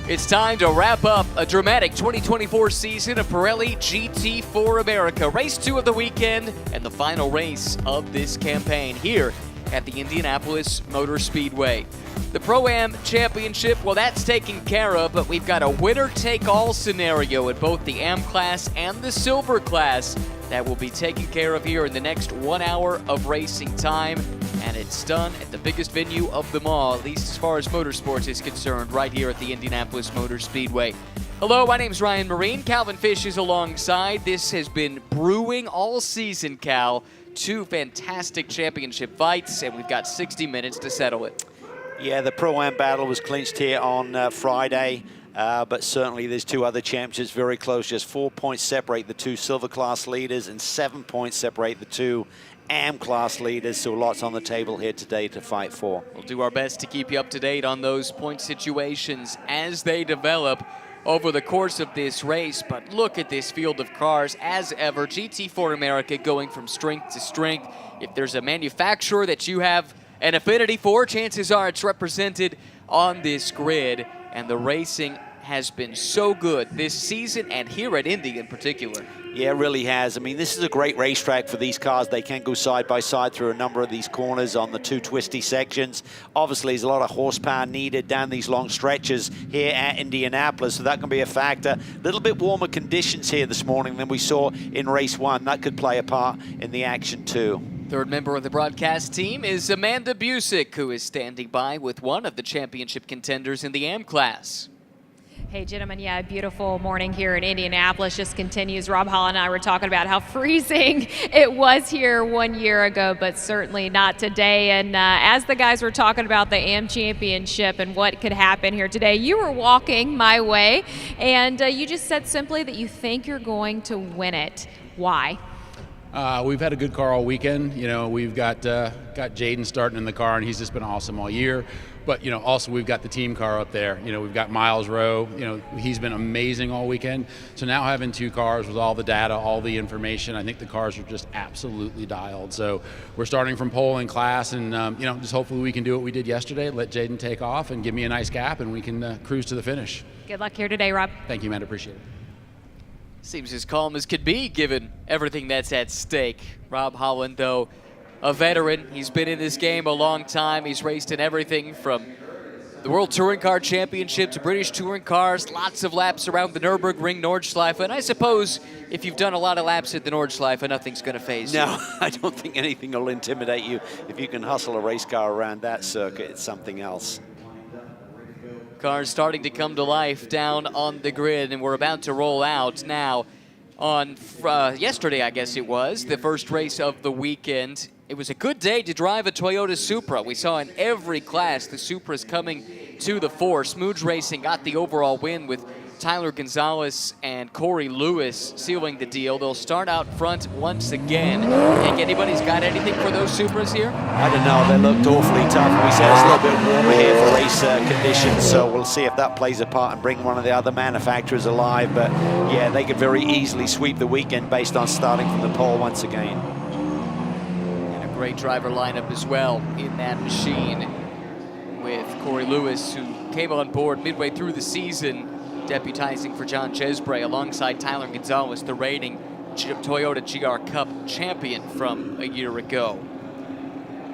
It's time to wrap up a dramatic 2024 season of Pirelli GT4 America. Race 2 of the weekend and the final race of this campaign here at the Indianapolis Motor Speedway. The Pro-Am Championship, well, that's taken care of, but we've got a winner-take-all scenario at both the Am class and the Silver class that will be taken care of here in the next 1 hour of racing time. And it's done at the biggest venue of them all, at least as far as motorsports is concerned, right here at the Indianapolis Motor Speedway. Hello, my name's Ryan Marine. Calvin Fish is alongside. This has been brewing all season, Cal. 2 fantastic championship fights, and we've got 60 minutes to settle it. Yeah, the Pro-Am battle was clinched here on Friday, but certainly there's 2 other championships very close. Just 4 points separate the 2 Silver class leaders and 7 points separate the 2 Am class leaders, so lots on the table here today to fight for. We'll do our best to keep you up to date on those point situations as they develop over the course of this race. But look at this field of cars as ever. GT4 America going from strength to strength. If there's a manufacturer that you have an affinity for, chances are it's represented on this grid. And the racing has been so good this season and here at Indy in particular. Yeah, it really has. I mean, this is a great racetrack for these cars. They can go side by side through a number of these corners on the 2 twisty sections. Obviously, there's a lot of horsepower needed down these long stretches here at Indianapolis, so that can be a factor. A little bit warmer conditions here this morning than we saw in race 1. That could play a part in the action too. Third member of the broadcast team is Amanda Busick, who is standing by with one of the championship contenders in the Am class. Hey, gentlemen, yeah, beautiful morning here in Indianapolis. Just continues. Rob Holland and I were talking about how freezing it was here 1 year ago, but certainly not today. And as the guys were talking about the Am Championship and what could happen here today, you were walking my way, and you just said simply that you think you're going to win it. Why? We've had a good car all weekend. You know, we've got Jaden starting in the car, and he's just been awesome all year. But, you know, also we've got the team car up there. You know, we've got Miles Rowe. You know, he's been amazing all weekend. So now having 2 cars with all the data, all the information, I think the cars are just absolutely dialed. So we're starting from pole in class, and, you know, just hopefully we can do what we did yesterday, let Jaden take off and give me a nice gap, and we can cruise to the finish. Good luck here today, Rob. Thank you, man. Appreciate it. Seems as calm as could be given everything that's at stake. Rob Holland, though, a veteran. He's been in this game a long time. He's raced in everything from the World Touring Car Championship to British Touring Cars, lots of laps around the Nürburgring, Nordschleife. And I suppose if you've done a lot of laps at the Nordschleife, nothing's going to faze you. No, I don't think anything will intimidate you. If you can hustle a race car around that circuit, it's something else. Cars starting to come to life down on the grid, and we're about to roll out now. On yesterday, I guess it was, the first race of the weekend. It was a good day to drive a Toyota Supra. We saw in every class the Supras coming to the fore. Smooge Racing got the overall win with Tyler Gonzalez and Corey Lewis sealing the deal. They'll start out front once again. Think anybody's got anything for those Supras here? I don't know. They looked awfully tough. We said it's a little bit warmer here for race conditions, so we'll see if that plays a part and bring one of the other manufacturers alive. But yeah, they could very easily sweep the weekend based on starting from the pole once again. And a great driver lineup as well in that machine with Corey Lewis, who came on board midway through the season, deputizing for John Chesbray alongside Tyler Gonzalez, the reigning Toyota GR Cup champion from a year ago.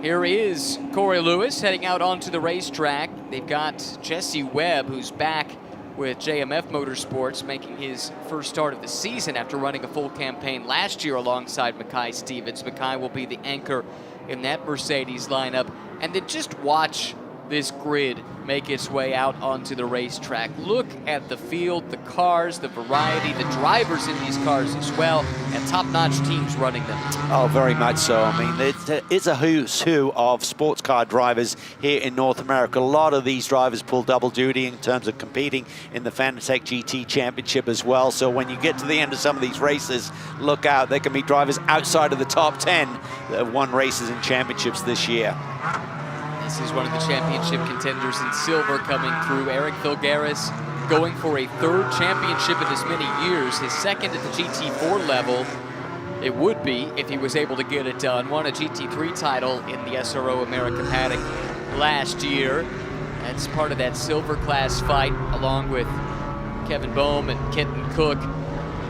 Here is Corey Lewis heading out onto the racetrack. They've got Jesse Webb, who's back with JMF Motorsports, making his first start of the season after running a full campaign last year alongside Mackay Stevens. Mackay will be the anchor in that Mercedes lineup. And then just watch this grid make its way out onto the racetrack. Look at the field, the cars, the variety, the drivers in these cars as well, and top-notch teams running them. Oh, very much so. I mean, it's a who's who of sports car drivers here in North America. A lot of these drivers pull double duty in terms of competing in the Fanatec GT Championship as well. So when you get to the end of some of these races, look out. There can be drivers outside of the top 10 that have won races and championships this year. This is one of the championship contenders in silver coming through. Eric Filgaris going for a 3rd championship in as many years, his 2nd at the GT4 level. It would be if he was able to get it done. Won a GT3 title in the SRO America paddock last year. That's part of that silver class fight, along with Kevin Boehm and Kenton Cook.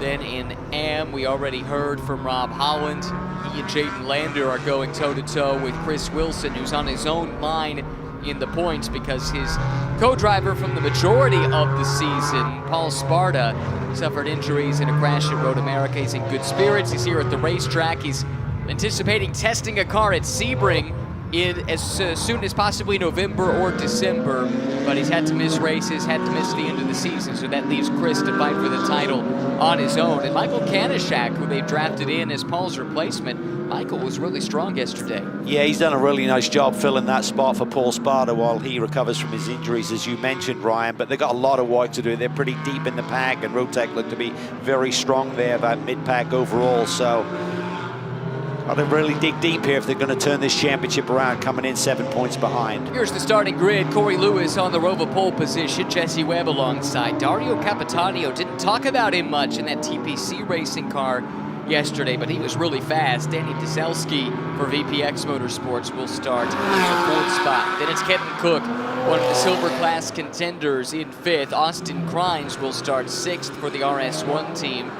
Then in AM, we already heard from Rob Holland. He and Jaden Lander are going toe-to-toe with Chris Wilson, who's on his own line in the points because his co-driver from the majority of the season, Paul Sparta, suffered injuries in a crash at Road America. He's in good spirits. He's here at the racetrack. He's anticipating testing a car at Sebring in as soon as possibly November or December, but he's had to miss races, had to miss the end of the season, so that leaves Chris to fight for the title on his own. And Michael Kanishak, who they've drafted in as Paul's replacement, Michael was really strong yesterday. Yeah, he's done a really nice job filling that spot for Paul Sparta while he recovers from his injuries, as you mentioned, Ryan. But they've got a lot of work to do. They're pretty deep in the pack, and Rotec looked to be very strong there, about mid-pack overall. So got to really dig deep here if they're going to turn this championship around, coming in 7 points behind. Here's the starting grid. Corey Lewis on the Rover pole position. Jesse Webb alongside. Dario Capitanio, didn't talk about him much in that TPC racing car yesterday, but he was really fast. Danny Deselski for VPX Motorsports will start in the fourth spot. Then it's Kenton Cook, one of the silver class contenders, in fifth. Austin Crines will start sixth for the RS1 team.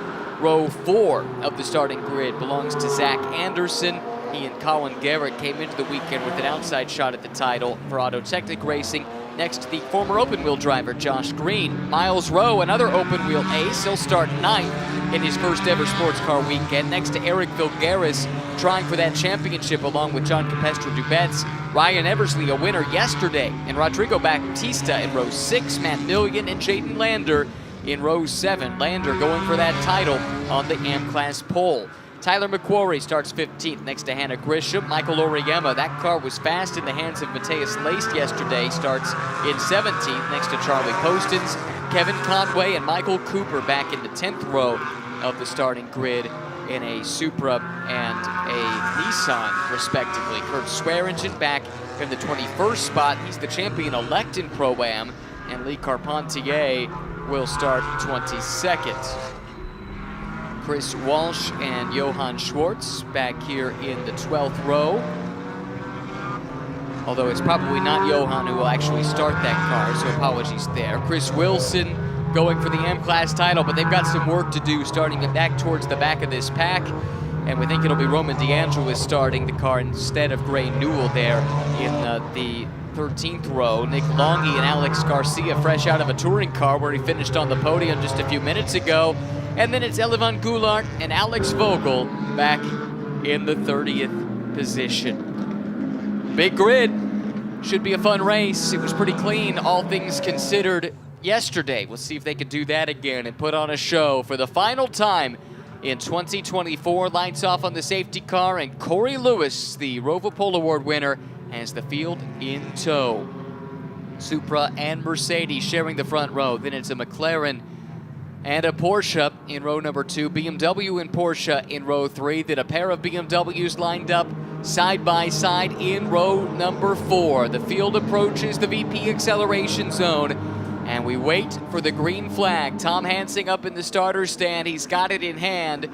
Row 4 of the starting grid belongs to Zach Anderson. He and Colin Garrett came into the weekend with an outside shot at the title for Auto Technic Racing. Next to the former open-wheel driver, Josh Green. Miles Rowe, another open-wheel ace. He'll start ninth in his first ever sports car weekend. Next to Eric Vilgaris, trying for that championship along with John Capestra-Dubetz. Ryan Eversley, a winner yesterday. And Rodrigo Baptista in row 6. Matt Milligan and Jaden Lander in row 7. Lander going for that title on the AM-Class pole. Tyler McQuarrie starts 15th next to Hannah Grisham. Michael Oriema, that car was fast in the hands of Mateus Laced yesterday, starts in 17th next to Charlie Postins. Kevin Conway and Michael Cooper back in the 10th row of the starting grid in a Supra and a Nissan, respectively. Kurt Swearingen back in the 21st spot. He's the champion-elect in Pro-Am, and Lee Carpentier will start 22nd. Chris Walsh and Johann Schwartz back here in the 12th row. Although it's probably not Johann who will actually start that car, so apologies there. Chris Wilson going for the M-Class title, but they've got some work to do starting back towards the back of this pack. And we think it'll be Roman DeAngelis starting the car instead of Gray Newell there in the 13th row. Nick Longy and Alex Garcia fresh out of a touring car where he finished on the podium just a few minutes ago. And then it's Elivan Goulart and Alex Vogel back in the 30th position. Big grid. Should be a fun race. It was pretty clean, all things considered, yesterday. We'll see if they can do that again and put on a show for the final time in 2024. Lights off on the safety car, and Corey Lewis, the Rover Pole Award winner, has the field in tow. Supra and Mercedes sharing the front row. Then it's a McLaren and a Porsche in row number 2, BMW and Porsche in row 3. Then a pair of BMWs lined up side by side in row number 4. The field approaches the VP acceleration zone, and we wait for the green flag. Tom Hansing up in the starter stand. He's got it in hand.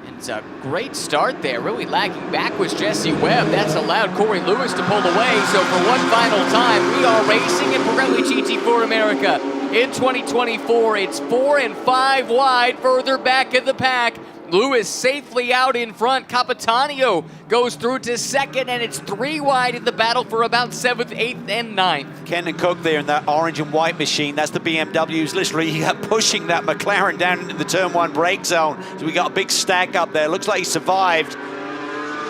And it's a great start there. Really lagging back was Jesse Webb. That's allowed Corey Lewis to pull away. So for one final time, we are racing in Pirelli GT4 America. In 2024, it's 4 and 5 wide further back in the pack. Lewis safely out in front. Capitanio goes through to second, and it's 3 wide in the battle for about 7th, 8th, and 9th. Kenton Cook there in that orange and white machine. That's the BMWs literally pushing that McLaren down into the turn 1 brake zone. So we got a big stack up there. Looks like he survived.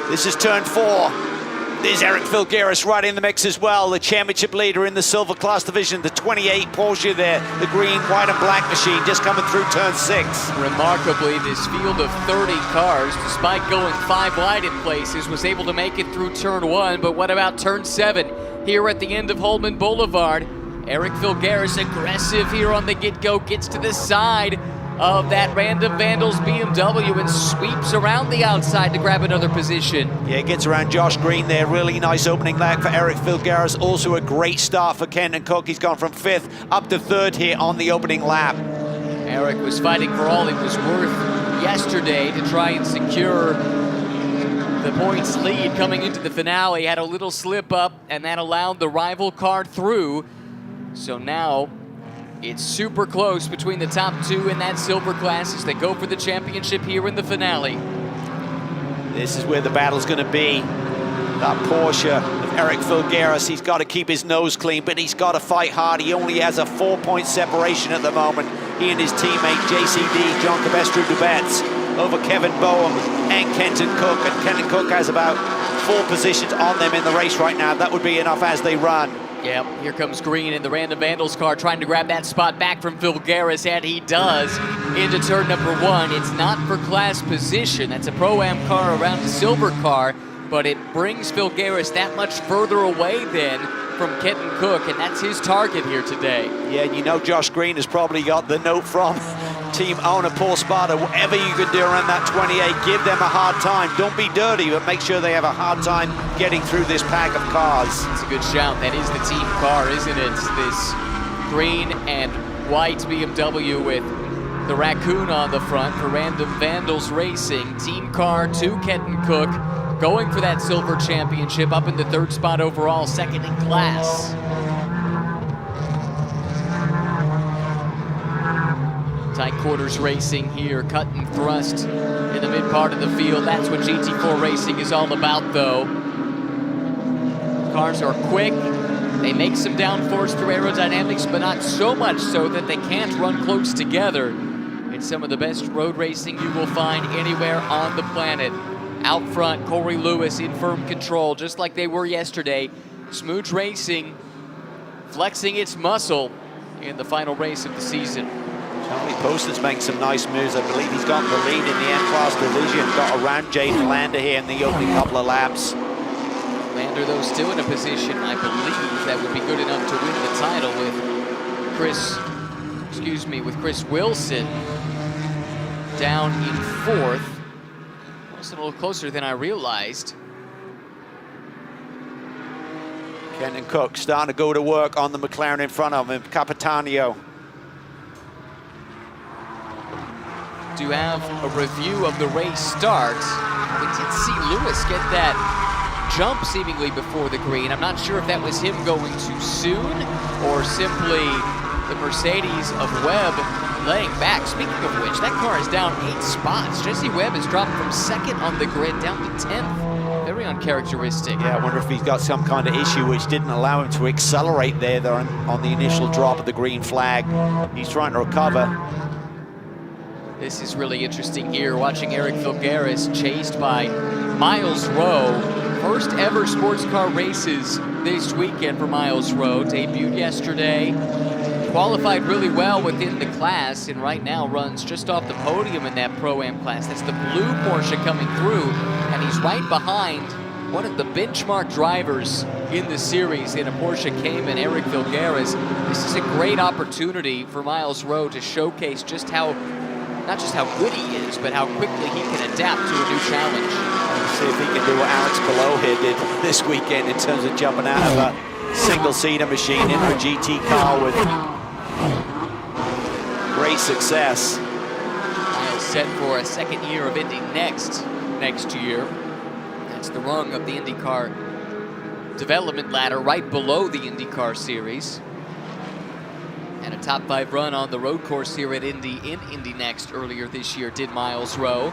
This is turn 4. There's Eric Vilgaris right in the mix as well, the championship leader in the silver class division, the 28 Porsche there, the green, white and black machine just coming through turn 6. Remarkably, this field of 30 cars, despite going 5 wide in places, was able to make it through turn 1. But what about turn 7? Here at the end of Holman Boulevard, Eric Vilgaris, aggressive here on the get-go, gets to the side of that Random Vandals BMW and sweeps around the outside to grab another position. Yeah, gets around Josh Green there. Really nice opening lap for Eric Vilgaris. Also a great start for Kenton Cook. He's gone from 5th up to 3rd here on the opening lap. Eric was fighting for all he was worth yesterday to try and secure the points lead coming into the finale. Had a little slip up, and that allowed the rival car through. So now it's super close between the top two in that silver class as they go for the championship here in the finale. This is where the battle's going to be. That Porsche of Eric Filgueras, he's got to keep his nose clean, but he's got to fight hard. He only has a 4-point separation at the moment. He and his teammate JCD, John Cabestro Dubets, over Kevin Boehm and Kenton Cook. And Kenton Cook has about 4 positions on them in the race right now. That would be enough as they run. Yep, here comes Green in the Random Vandals car trying to grab that spot back from Filgueras, and he does into turn number 1. It's not for class position. That's a Pro-Am car around a silver car, but it brings Filgueras that much further away then from Kenton Cook, and that's his target here today. Yeah, and you know Josh Green has probably got the note from team owner Paul Sparta. Whatever you can do around that 28, give them a hard time. Don't be dirty, but make sure they have a hard time getting through this pack of cars. It's a good shout. That is the team car, isn't it? This green and white BMW with the raccoon on the front for Random Vandals Racing. Team car to Kenton Cook, going for that silver championship, up in the 3rd spot overall, 2nd in class. Tight quarters racing here, cut and thrust in the mid part of the field. That's what GT4 racing is all about, though. Cars are quick. They make some downforce through aerodynamics, but not so much so that they can't run close together. It's some of the best road racing you will find anywhere on the planet. Out front, Corey Lewis in firm control, just like they were yesterday. Smooch Racing flexing its muscle in the final race of the season. Charlie Poston's making some nice moves. I believe he's got the lead in the M-Class division. Got around Jaden Lander here in the opening couple of laps. Lander, though, still in a position, I believe, that would be good enough to win the title with Chris Wilson down in 4th. Wilson a little closer than I realized. Kenton Cook starting to go to work on the McLaren in front of him. Capitanio. Do have a review of the race start. We did see Lewis get that jump seemingly before the green. I'm not sure if that was him going too soon or simply the Mercedes of Webb laying back. Speaking of which, that car is down 8 spots. Jesse Webb has dropped from 2nd on the grid down to 10th. Very uncharacteristic. Yeah, I wonder if he's got some kind of issue which didn't allow him to accelerate there on the initial drop of the green flag. He's trying to recover. This is really interesting here, watching Eric Filgueras chased by Miles Rowe. First ever sports car races this weekend for Miles Rowe. Debuted yesterday, qualified really well within the class, and right now runs just off the podium in that Pro-Am class. That's the blue Porsche coming through, and he's right behind one of the benchmark drivers in the series in a Porsche Cayman, Eric Filgueras. This is a great opportunity for Miles Rowe to showcase just how, not just how good he is, but how quickly he can adapt to a new challenge. Let's see if he can do what Alex Palou did this weekend in terms of jumping out of a single-seater machine into a GT car with great success. Miles set for a 2nd year of Indy next year. That's the rung of the IndyCar development ladder right below the IndyCar series. And a top 5 run on the road course here at Indy in Indy Next earlier this year did Miles Rowe.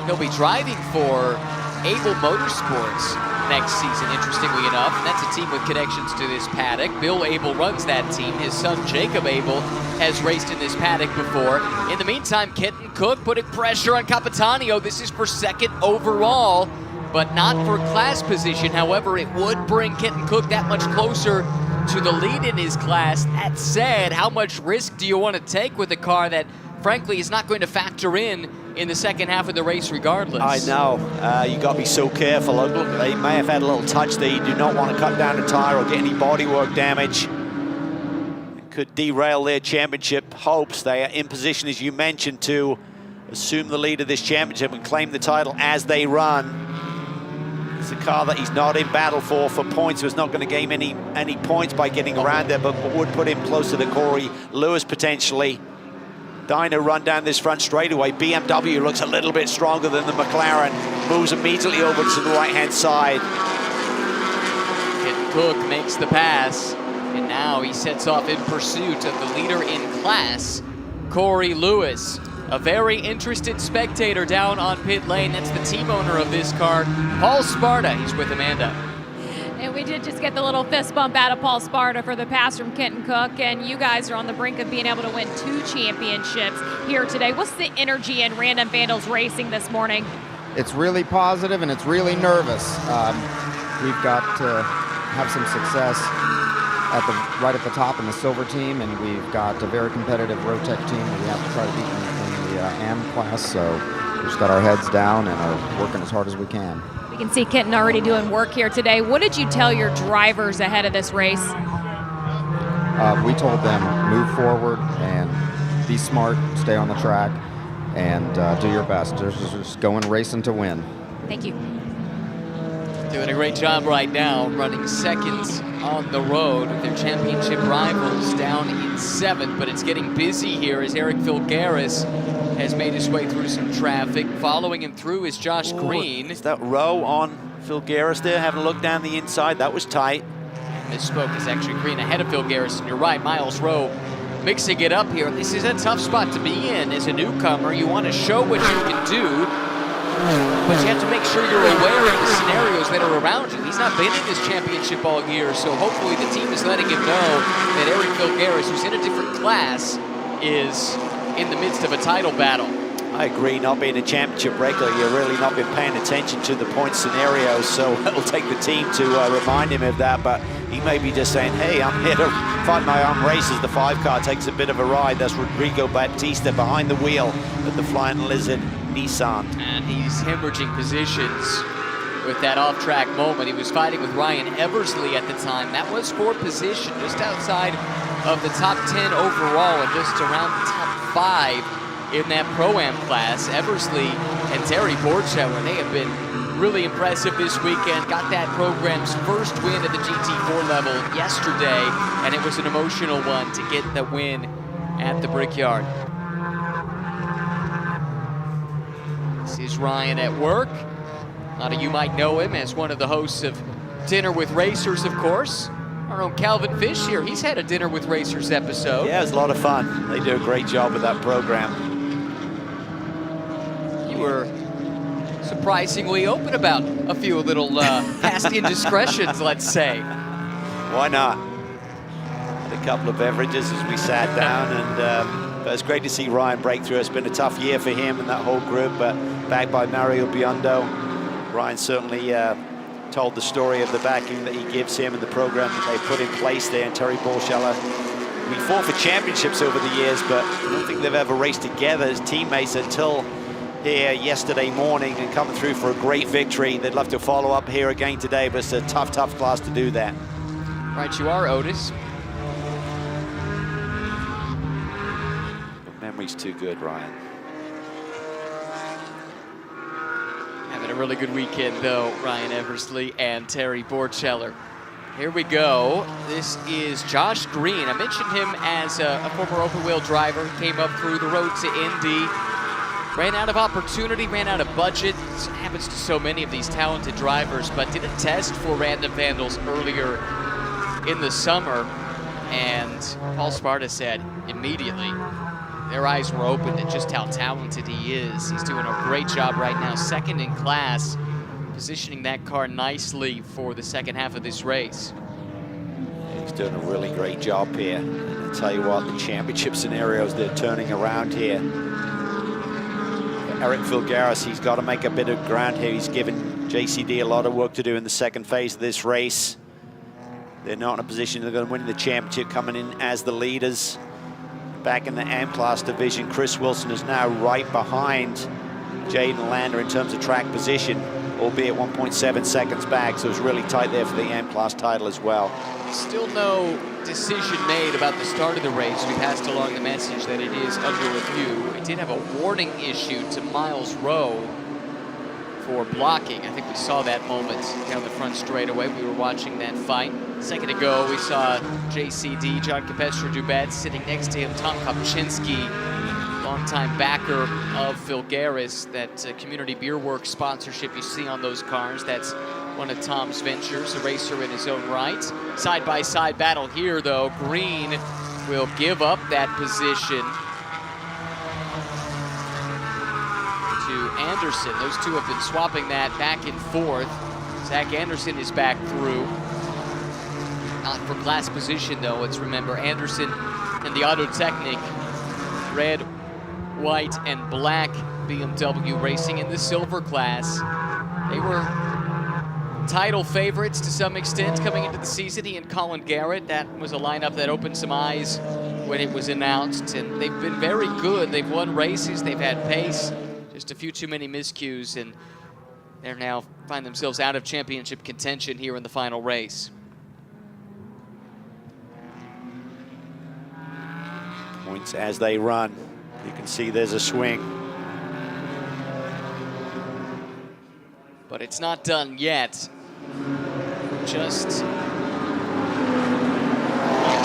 He'll be driving for Able Motorsports next season, interestingly enough. And that's a team with connections to this paddock. Bill Able runs that team. His son Jacob Able has raced in this paddock before. In the meantime, Kenton Cook putting pressure on Capitanio. This is for 2nd overall, but not for class position. However, it would bring Kenton Cook that much closer to the lead in his class. That said, how much risk do you want to take with a car that, frankly, is not going to factor in the second half of the race regardless? I know. You got to be so careful. Look, they may have had a little touch there. You do not want to cut down a tire or get any bodywork damage. It could derail their championship hopes. They are in position, as you mentioned, to assume the lead of this championship and claim the title as they run. It's a car that he's not in battle for points, so it's not going to gain any points by getting around there, but would put him closer to Corey Lewis potentially. Dyno run down this front straightaway. BMW looks a little bit stronger than the McLaren. Moves immediately over to the right-hand side. Kenton Cook makes the pass. And now he sets off in pursuit of the leader in class, Corey Lewis. A very interested spectator down on pit lane. That's the team owner of this car, Paul Sparta. He's with Amanda. And we did just get the little fist bump out of Paul Sparta for the pass from Kenton Cook, and you guys are on the brink of being able to win 2 championships here today. What's the energy in Random Vandals Racing this morning? It's really positive and it's really nervous. We've got to have some success right at the top in the silver team, and we've got a very competitive Rotec team that we have to try to beat in the AM class. So we've just got our heads down and are working as hard as we can. We can see Kenton already doing work here today. What did you tell your drivers ahead of this race? We told them move forward and be smart, stay on the track, and do your best. Just go and racing to win. Thank you. Doing a great job right now, running seconds on the road with their championship rivals down in 7th, but it's getting busy here as Eric Filgaris has made his way through some traffic. Following him through is Josh Green. Is that Rowe on Filgaris there, having a look down the inside? That was tight. Misspoke, it's actually Green ahead of Filgaris, and you're right, Miles Rowe mixing it up here. This is a tough spot to be in as a newcomer. You want to show what you can do, but you have to make sure you're aware of the scenarios that are around you. He's not been in this championship all year, so hopefully the team is letting him know that Eric Filgaris, who's in a different class, is in the midst of a title battle. I agree, not being a championship regular, you're really not been paying attention to the point scenarios, so it'll take the team to remind him of that, but he may be just saying, hey, I'm here to fight my own races. The 5 car takes a bit of a ride. That's Rodrigo Baptista behind the wheel of the Flying Lizard Nissan. And he's hemorrhaging positions with that off-track moment. He was fighting with Ryan Eversley at the time. That was for position, just outside of the top 10 overall and just around the top 5 in that Pro-Am class. Eversley and Terry Borcheller, they have been really impressive this weekend. Got that program's first win at the GT4 level yesterday, and it was an emotional one to get the win at the Brickyard. This is Ryan at work. A lot of you might know him as one of the hosts of Dinner with Racers, of course. Our own Calvin Fish here, he's had a Dinner with Racers episode. Yeah, it was a lot of fun. They do a great job with that program. You were surprisingly open about a few little past indiscretions, let's say. Why not? Had a couple of beverages as we sat down, and but it's great to see Ryan break through. It's been a tough year for him and that whole group, but backed by Mario Biondo, Ryan certainly told the story of the backing that he gives him and the program that they put in place there. And Terry Borcheller, we fought for championships over the years, but I don't think they've ever raced together as teammates until here yesterday morning and coming through for a great victory. They'd love to follow up here again today, but it's a tough, tough class to do that. Right you are, Otis. Your memory's too good, Ryan. Having a really good weekend, though, Ryan Eversley and Terry Borcheller. Here we go. This is Josh Green. I mentioned him as a former open-wheel driver. Came up through the road to Indy. Ran out of opportunity, ran out of budget. This happens to so many of these talented drivers, but did a test for Random Vandals earlier in the summer. And Paul Sparta said immediately, their eyes were open to just how talented he is. He's doing a great job right now, second in class, positioning that car nicely for the second half of this race. He's doing a really great job here. And I tell you what, the championship scenarios they're turning around here. Eric Filgaris, he's got to make a bit of ground here. He's given JCD a lot of work to do in the second phase of this race. They're not in a position they're going to win the championship, coming in as the leaders. Back in the AM class division, Chris Wilson is now right behind Jaden Lander in terms of track position, albeit 1.7 seconds back, so it's really tight there for the AM class title as well. Still no decision made about the start of the race. We passed along the message that it is under review. We did have a warning issue to Miles Rowe for blocking. I think we saw that moment down the front straightaway. We were watching that fight. A second ago, we saw JCD, John Capestra-Dubet, sitting next to him, Tom Kopczynski, longtime backer of Filgaris, that Community Beer Works sponsorship you see on those cars. That's one of Tom's ventures, a racer in his own right. Side-by-side battle here, though. Green will give up that position to Anderson. Those two have been swapping that back and forth. Zach Anderson is back through. Not for class position, though. Let's remember Anderson and the Auto Technic, red, white, and black BMW racing in the silver class. They were title favorites to some extent coming into the season. He and Colin Garrett, that was a lineup that opened some eyes when it was announced, and they've been very good. They've won races, they've had pace, just a few too many miscues, and they're now find themselves out of championship contention here in the final race. Points as they run. You can see there's a swing. But it's not done yet. Just a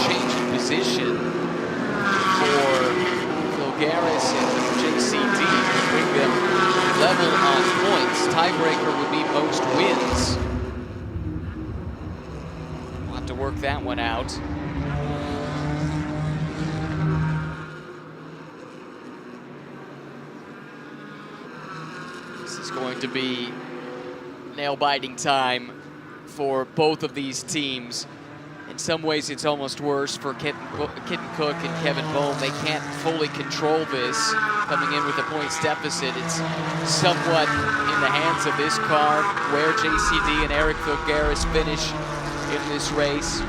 change of position for Phil Garris and JCD to bring them level on points. Tiebreaker would be most wins. We'll have to work that one out. This is going to be nail-biting time for both of these teams. In some ways, it's almost worse for Kitten Cook and Kevin Bohm. They can't fully control this coming in with a points deficit. It's somewhat in the hands of this car where JCD and Eric Filgaris finish in this race.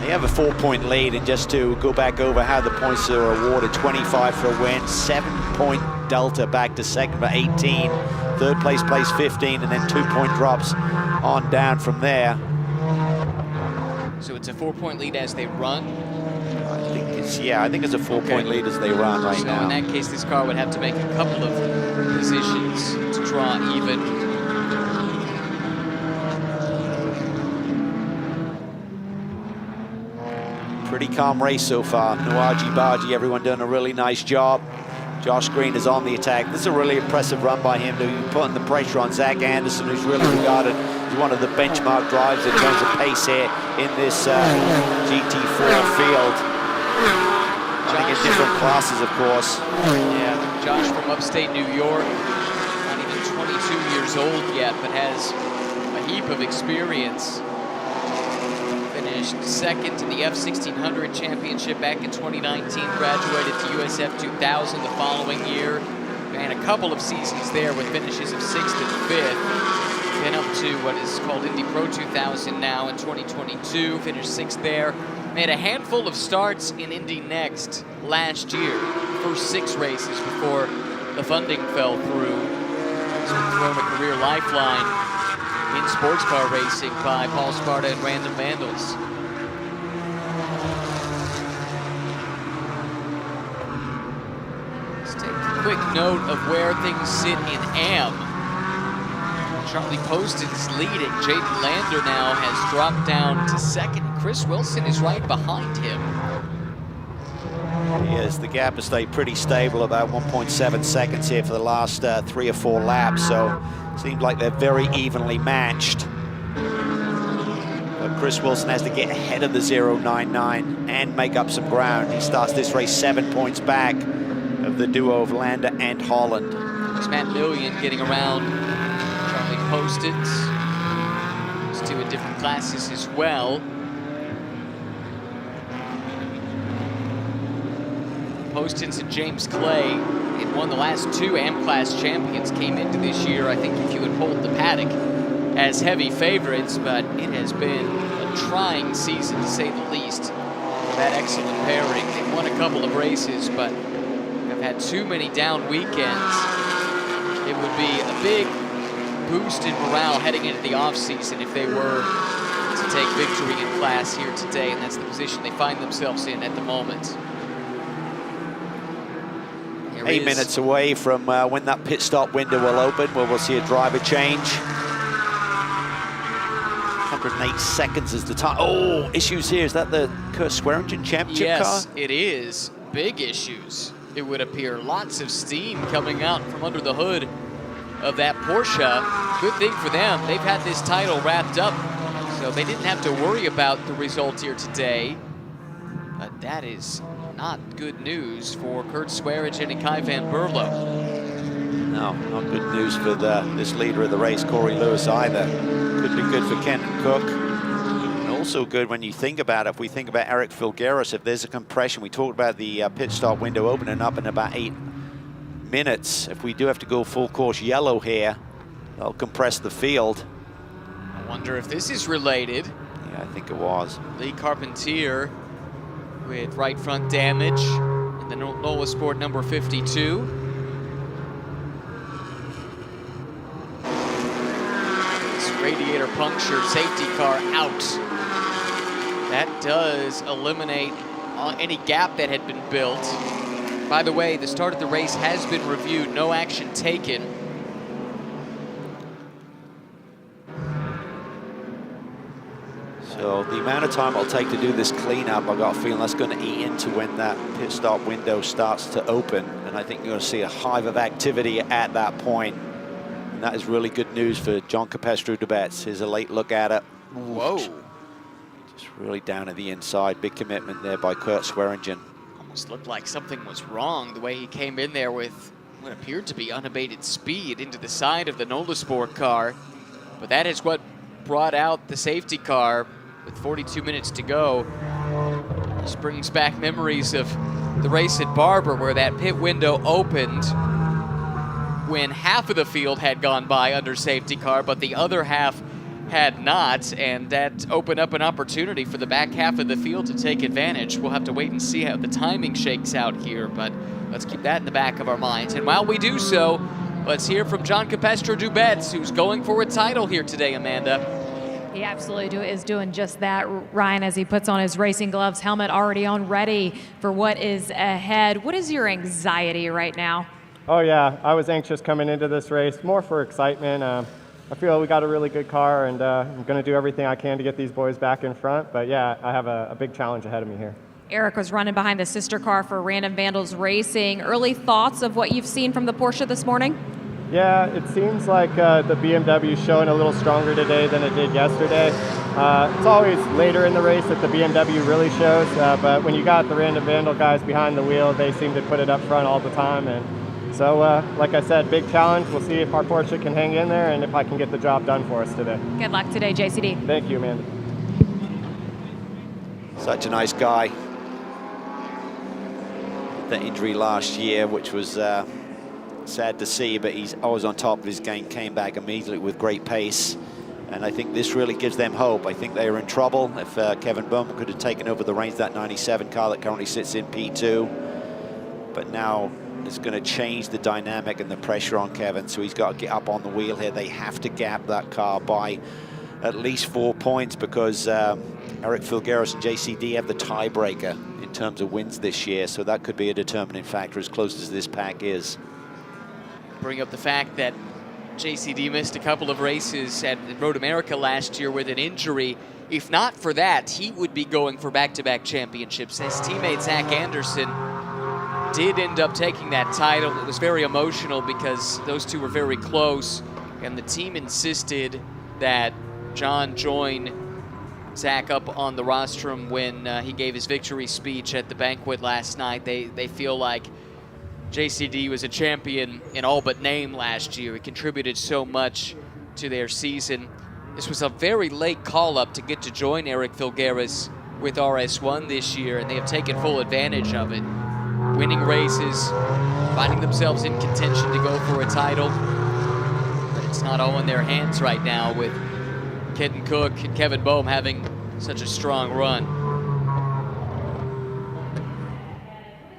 They have a 4-point lead, and just to go back over how the points are awarded: 25 for a win, 7-point delta back to second for 18, third place placed 15, and then 2-point drops on down from there. So it's a 4-point lead as they run? I think it's a 4-point lead as they run right now. So in that case, this car would have to make a couple of positions to draw even. Pretty calm race so far. No argy-bargy, everyone doing a really nice job. Josh Green is on the attack. This is a really impressive run by him, putting the pressure on Zach Anderson, who's really regarded as one of the benchmark drivers in terms of pace here in this GT4 field. I think in different classes, of course. Yeah, Josh from upstate New York, not even 22 years old yet, but has a heap of experience. Finished second in the F1600 championship back in 2019, graduated to USF 2000 the following year, and a couple of seasons there with finishes of 6th and 5th. Been up to what is called Indy Pro 2000 now in 2022, finished 6th there. Made a handful of starts in Indy Next last year, first 6 races before the funding fell through. He's been thrown a career lifeline in sports car racing by Paul Sparta and Random Vandals. Let's take a quick note of where things sit in AM. Charlie Poston's leading. Jaden Lander now has dropped down to second. Chris Wilson is right behind him. Yes, the gap has stayed pretty stable, about 1.7 seconds here for the last 3 or 4 laps, so seems like they're very evenly matched. But Chris Wilson has to get ahead of the 0.99 and make up some ground. He starts this race 7 points back of the duo of Lander and Holland. It's Matt Millian getting around Charlie Poston's. These two in different classes as well. Poston's and James Clay had won the last 2 AM-class champions, came into this year, I think if you would hold the paddock, as heavy favorites, but it has been a trying season to say the least for that excellent pairing. They've won a couple of races, but have had too many down weekends. It would be a big boost in morale heading into the offseason if they were to take victory in class here today, and that's the position they find themselves in at the moment. 8 minutes away from when that pit stop window will open, where we'll see a driver change. 108 seconds is the time. Oh, issues here. Is that the Kurt Swearingen championship car? Yes, it is. Big issues, it would appear. Lots of steam coming out from under the hood of that Porsche. Good thing for them. They've had this title wrapped up, so they didn't have to worry about the result here today. But that is not good news for Kurt Swearingen and Kai van Berlo. No, not good news for this leader of the race, Corey Lewis, either. Could be good for Kenton Cook. And also good when you think about it, if we think about Eric Filgueras, if there's a compression, we talked about the pit stop window opening up in about 8 minutes. If we do have to go full course yellow here, they'll compress the field. I wonder if this is related. Yeah, I think it was. Lee Carpentier with right front damage in the NOLA Sport number 52. This radiator punctured, safety car out. That does eliminate any gap that had been built. By the way, the start of the race has been reviewed, no action taken. So the amount of time it'll take to do this cleanup, I've got a feeling that's going to eat into when that pit stop window starts to open. And I think you're going to see a hive of activity at that point. And that is really good news for John Capestru-Dubets. Here's a late look at it. Whoa. Just really down at the inside. Big commitment there by Kurt Swearingen. Almost looked like something was wrong the way he came in there with what appeared to be unabated speed into the side of the NOLA Sport car. But that is what brought out the safety car with 42 minutes to go. This brings back memories of the race at Barber where that pit window opened when half of the field had gone by under safety car, but the other half had not, and that opened up an opportunity for the back half of the field to take advantage. We'll have to wait and see how the timing shakes out here, but let's keep that in the back of our minds. And while we do so, let's hear from John Capestru-Dubets, who's going for a title here today, Amanda. He absolutely is doing just that, Ryan, as he puts on his racing gloves, helmet already on, ready for what is ahead. What is your anxiety right now? Oh yeah, I was anxious coming into this race, more for excitement. I feel we got a really good car, and I'm going to do everything I can to get these boys back in front. But yeah, I have a big challenge ahead of me here. Eric was running behind the sister car for Random Vandals Racing. Early thoughts of what you've seen from the Porsche this morning? Yeah, it seems like the BMW is showing a little stronger today than it did yesterday. It's always later in the race that the BMW really shows, but when you got the Random Vandal guys behind the wheel, they seem to put it up front all the time. And so, like I said, big challenge. We'll see if our Porsche can hang in there and if I can get the job done for us today. Good luck today, JCD. Thank you, Amanda. Such a nice guy. The injury last year, which was sad to see, but he's always on top of his game, came back immediately with great pace. And I think this really gives them hope. I think they are in trouble. If Kevin Bowman could have taken over the reins of that 97 car that currently sits in P2. But now it's going to change the dynamic and the pressure on Kevin, so he's got to get up on the wheel here. They have to gap that car by at least 4 points because Eric Filgueras and JCD have the tiebreaker in terms of wins this year, so that could be a determining factor as close as this pack is. Bring up the fact that JCD missed a couple of races at Road America last year with an injury. If not for that, he would be going for back-to-back championships. His teammate Zach Anderson did end up taking that title. It was very emotional because those two were very close, and the team insisted that John join Zach up on the rostrum when he gave his victory speech at the banquet last night. They feel like JCD was a champion in all but name last year. He contributed so much to their season. This was a very late call-up to get to join Eric Filgueras with RS1 this year, and they have taken full advantage of it. Winning races, finding themselves in contention to go for a title. But it's not all in their hands right now with Kenton Cook and Kevin Boehm having such a strong run.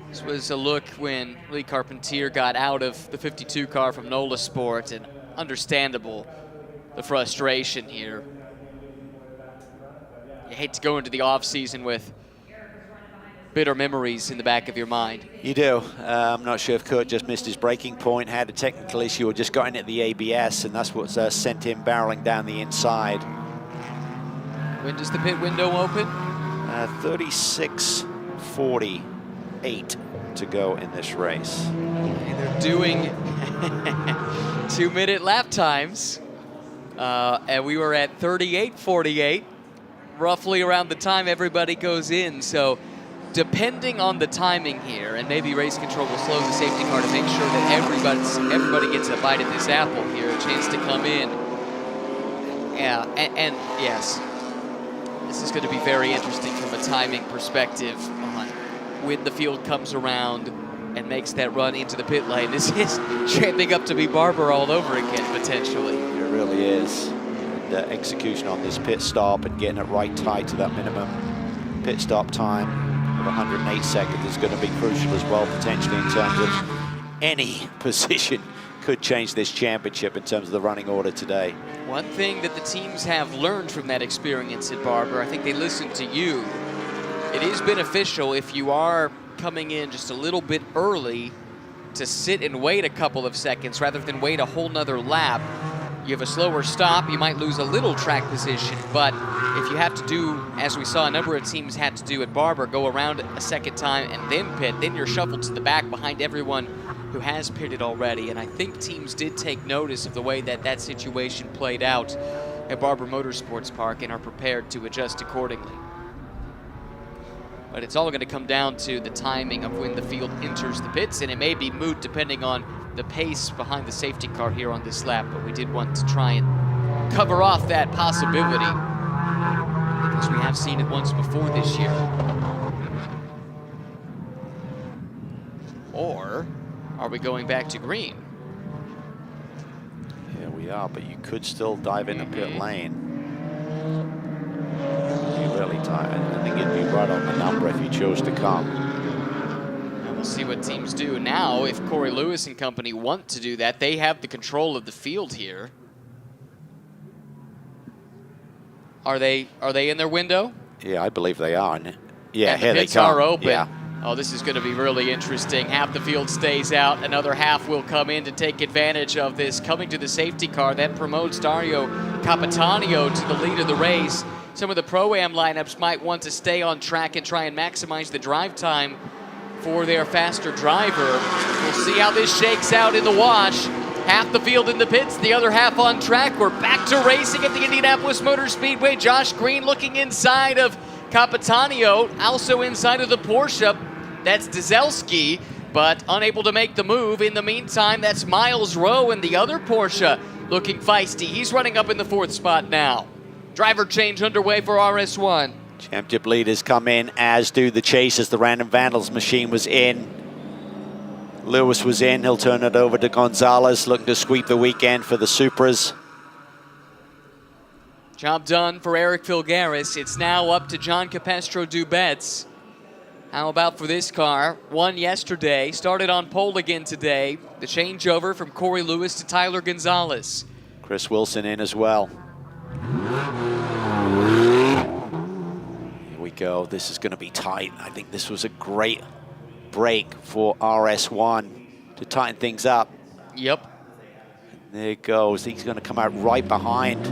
This was a look when Lee Carpentier got out of the 52 car from NOLA Sport, and understandable the frustration here. You hate to go into the off-season with bitter memories in the back of your mind. You do. I'm not sure if Kurt just missed his braking point, had a technical issue, or just got in at the ABS, and that's what sent him barreling down the inside. When does the pit window open? 36:40. 8 to go in this race. And they're doing 2-minute lap times. And we were at 38:48, roughly around the time everybody goes in. So depending on the timing here, and maybe race control will slow the safety car to make sure that everybody gets a bite at this apple here, a chance to come in. Yeah, and yes, this is going to be very interesting from a timing perspective on when the field comes around and makes that run into the pit lane. This is shaping up to be Barber all over again, potentially. It really is. The execution on this pit stop and getting it right tight to that minimum pit stop time of 108 seconds is going to be crucial as well, potentially, in terms of any position could change this championship in terms of the running order today. One thing that the teams have learned from that experience at Barber, I think they listened to you. It is beneficial if you are coming in just a little bit early to sit and wait a couple of seconds rather than wait a whole nother lap. You have a slower stop, you might lose a little track position, but if you have to do, as we saw a number of teams had to do at Barber, go around a second time and then pit, then you're shuffled to the back behind everyone who has pitted already. And I think teams did take notice of the way that that situation played out at Barber Motorsports Park and are prepared to adjust accordingly. But it's all going to come down to the timing of when the field enters the pits, and it may be moot depending on the pace behind the safety car here on this lap, but we did want to try and cover off that possibility because we have seen it once before this year. Or are we going back to green? Here we are, but you could still dive in the pit lane. Really tight. I think it'd be right on the number if you chose to come. And we'll see what teams do. Now, if Corey Lewis and company want to do that, they have the control of the field here. Are they in their window? Yeah, I believe they are. Yeah, and here the they pits come. are open. Yeah. Oh, this is going to be really interesting. Half the field stays out. Another half will come in to take advantage of this. Coming to the safety car, that promotes Dario Capitanio to the lead of the race. Some of the Pro-Am lineups might want to stay on track and try and maximize the drive time for their faster driver. We'll see how this shakes out in the wash. Half the field in the pits, the other half on track. We're back to racing at the Indianapolis Motor Speedway. Josh Green looking inside of Capitanio, also inside of the Porsche. That's Dieselski, but unable to make the move. In the meantime, that's Miles Rowe in the other Porsche looking feisty. He's running up in the 4th spot now. Driver change underway for RS1. Championship leaders come in, as do the chasers. The Random Vandals machine was in. Lewis was in. He'll turn it over to Gonzalez, looking to sweep the weekend for the Supras. Job done for Eric Filgaris. It's now up to John Capestro Dubets. How about for this car? Won yesterday, started on pole again today. The changeover from Corey Lewis to Tyler Gonzalez. Chris Wilson in as well. Here we go. This is going to be tight. I think this was a great break for RS1 to tighten things up. Yep. There it goes. He's going to come out right behind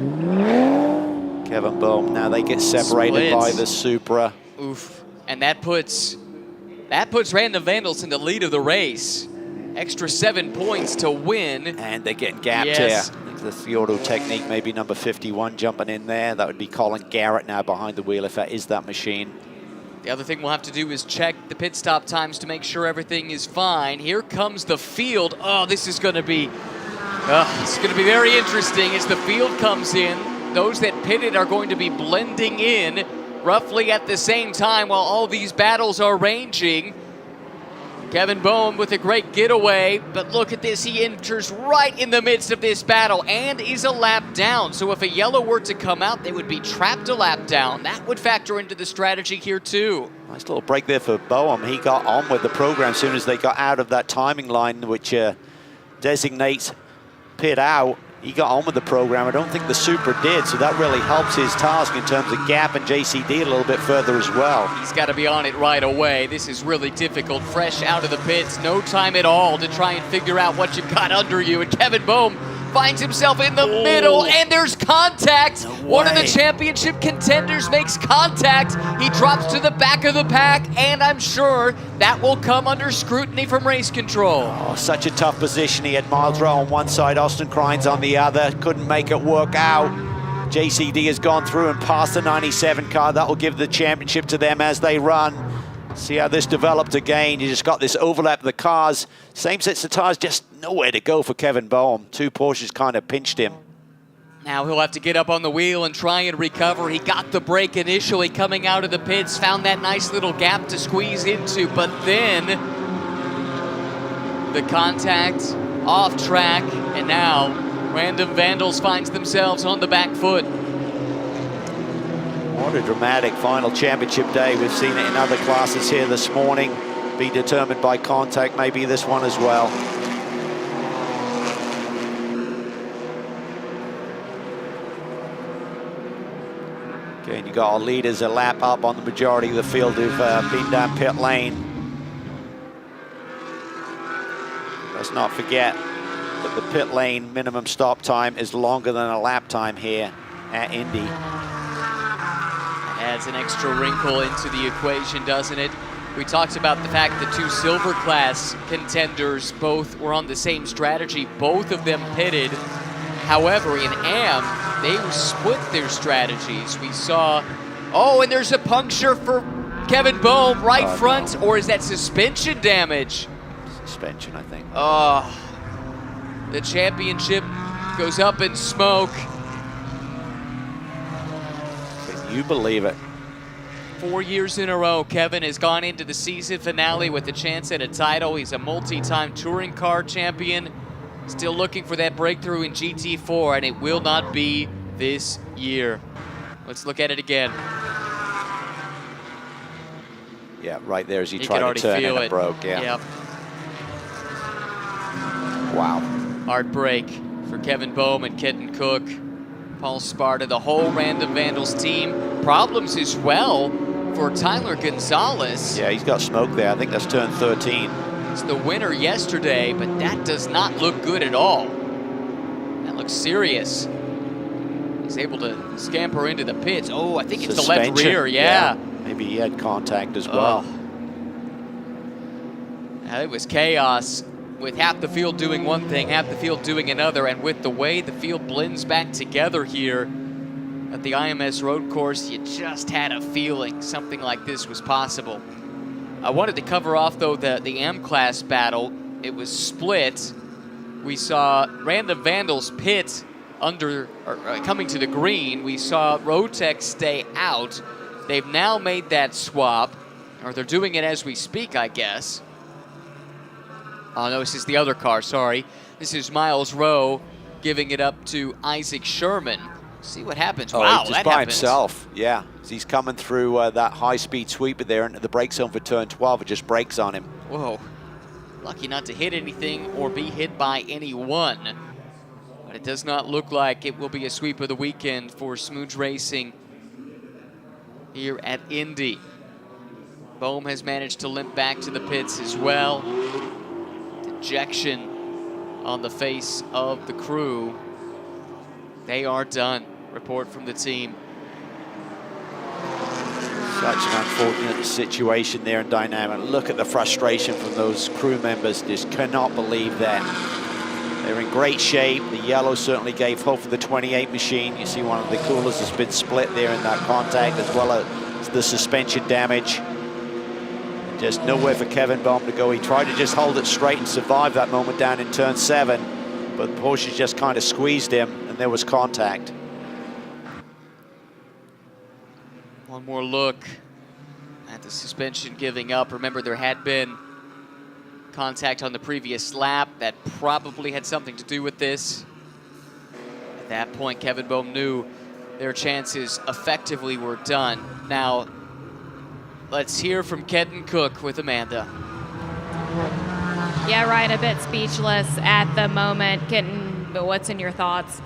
Kevin Bohm. Now they get separated by the Supra. Oof. And that puts Random Vandals in the lead of the race. Extra 7 points to win. And they're getting gapped here. That's the auto technique, maybe number 51 jumping in there. That would be Colin Garrett now behind the wheel if that is that machine. The other thing we'll have to do is check the pit stop times to make sure everything is fine. Here comes the field. Oh, this is going to be very interesting as the field comes in. Those that pitted are going to be blending in roughly at the same time while all these battles are ranging. Kevin Bohm with a great getaway, but look at this, he enters right in the midst of this battle and is a lap down. So if a yellow were to come out, they would be trapped a lap down. That would factor into the strategy here too. Nice little break there for Bohm. He got on with the program as soon as they got out of that timing line, which designates pit out. He got on with the program. I don't think the Supra did, so that really helps his task in terms of gap and JCD a little bit further as well. He's got to be on it right away. This is really difficult. Fresh out of the pits, no time at all to try and figure out what you've got under you. And Kevin Bohm finds himself in the middle, and there's contact. One of the championship contenders makes contact. He drops to the back of the pack, and I'm sure that will come under scrutiny from race control. Oh, such a tough position. He had Miles Rowe on one side, Austin Crines on the other. Couldn't make it work out. JCD has gone through and passed the 97 car. That will give the championship to them as they run. See how this developed again. You just got this overlap of the cars. Same sets of tires, just nowhere to go for Kevin Boehm. Two Porsches kind of pinched him. Now he'll have to get up on the wheel and try and recover. He got the break initially coming out of the pits, found that nice little gap to squeeze into, but then the contact off track, and now Random Vandals finds themselves on the back foot. What a dramatic final championship day. We've seen it in other classes here this morning. Be determined by contact, maybe this one as well. Okay, and you got our leaders a lap up on the majority of the field who've been down pit lane. Let's not forget that the pit lane minimum stop time is longer than a lap time here at Indy. Adds an extra wrinkle into the equation, doesn't it? We talked about the fact that two silver class contenders both were on the same strategy. Both of them pitted. However, in AM, they split their strategies. We saw, oh, and there's a puncture for Kevin Boehm right front, no. Or is that suspension damage? Suspension, I think. Oh, the championship goes up in smoke. Can you believe it? 4 years in a row, Kevin has gone into the season finale with a chance at a title. He's a multi-time touring car champion. Still looking for that breakthrough in GT4, and it will not be this year. Let's look at it again. Yeah, right there as he tried to turn and it broke. Yeah. Yep. Wow. Hard break for Kevin Boehm and Kenton Cook. Paul Sparta, the whole Random Vandals team. Problems as well for Tyler Gonzalez. Yeah, he's got smoke there. I think that's turn 13. It's the winner yesterday, but that does not look good at all. That looks serious. He's able to scamper into the pits. Oh, I think it's the left rear, yeah. Maybe he had contact as well. It was chaos, with half the field doing one thing, half the field doing another, and with the way the field blends back together here at the IMS road course, you just had a feeling something like this was possible. I wanted to cover off, though, the M-Class battle. It was split. We saw Random Vandals pit coming to the green. We saw Rotec stay out. They've now made that swap, or they're doing it as we speak, I guess. Oh, no, this is the other car, sorry. This is Miles Rowe giving it up to Isaac Sherman. See what happens. Oh, wow, he's just that by happens. himself. Yeah, he's coming through that high-speed sweeper there into the brake zone for turn 12. It just brakes on him. Whoa. Lucky not to hit anything or be hit by anyone. But it does not look like it will be a sweep of the weekend for Smooge Racing here at Indy. Boehm has managed to limp back to the pits as well. Dejection on the face of the crew. They are done. Report from the team. Such an unfortunate situation there in dynamic. Look at the frustration from those crew members. Just cannot believe that. They're in great shape. The yellow certainly gave hope for the 28 machine. You see one of the coolers has been split there in that contact, as well as the suspension damage. Just nowhere for Kevin Boehm to go. He tried to just hold it straight and survive that moment down in turn 7, but Porsche just kind of squeezed him, and there was contact. One more look at the suspension giving up. Remember, there had been contact on the previous lap. That probably had something to do with this. At that point, Kevin Boehm knew their chances effectively were done. Now, let's hear from Kenton Cook with Amanda. Yeah, Ryan, a bit speechless at the moment. Kenton, but what's in your thoughts?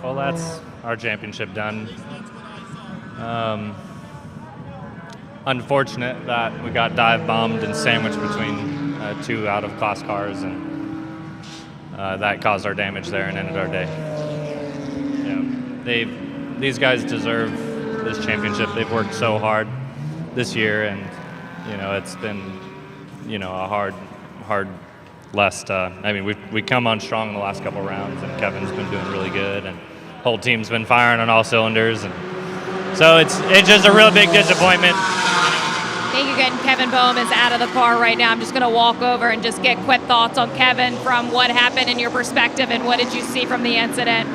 Well, that's our championship done. Unfortunate that we got dive bombed and sandwiched between two out-of-class cars, and that caused our damage there and ended our day. These guys deserve this championship. They've worked so hard this year, and it's been a hard last. I mean, we come on strong in the last couple rounds, and Kevin's been doing really good, and the whole team's been firing on all cylinders, and so it's just a real big disappointment. Thank you. Again, Kevin Boehm is out of the car right now. I'm just going to walk over and just get quick thoughts on Kevin from what happened in your perspective, and what did you see from the incident?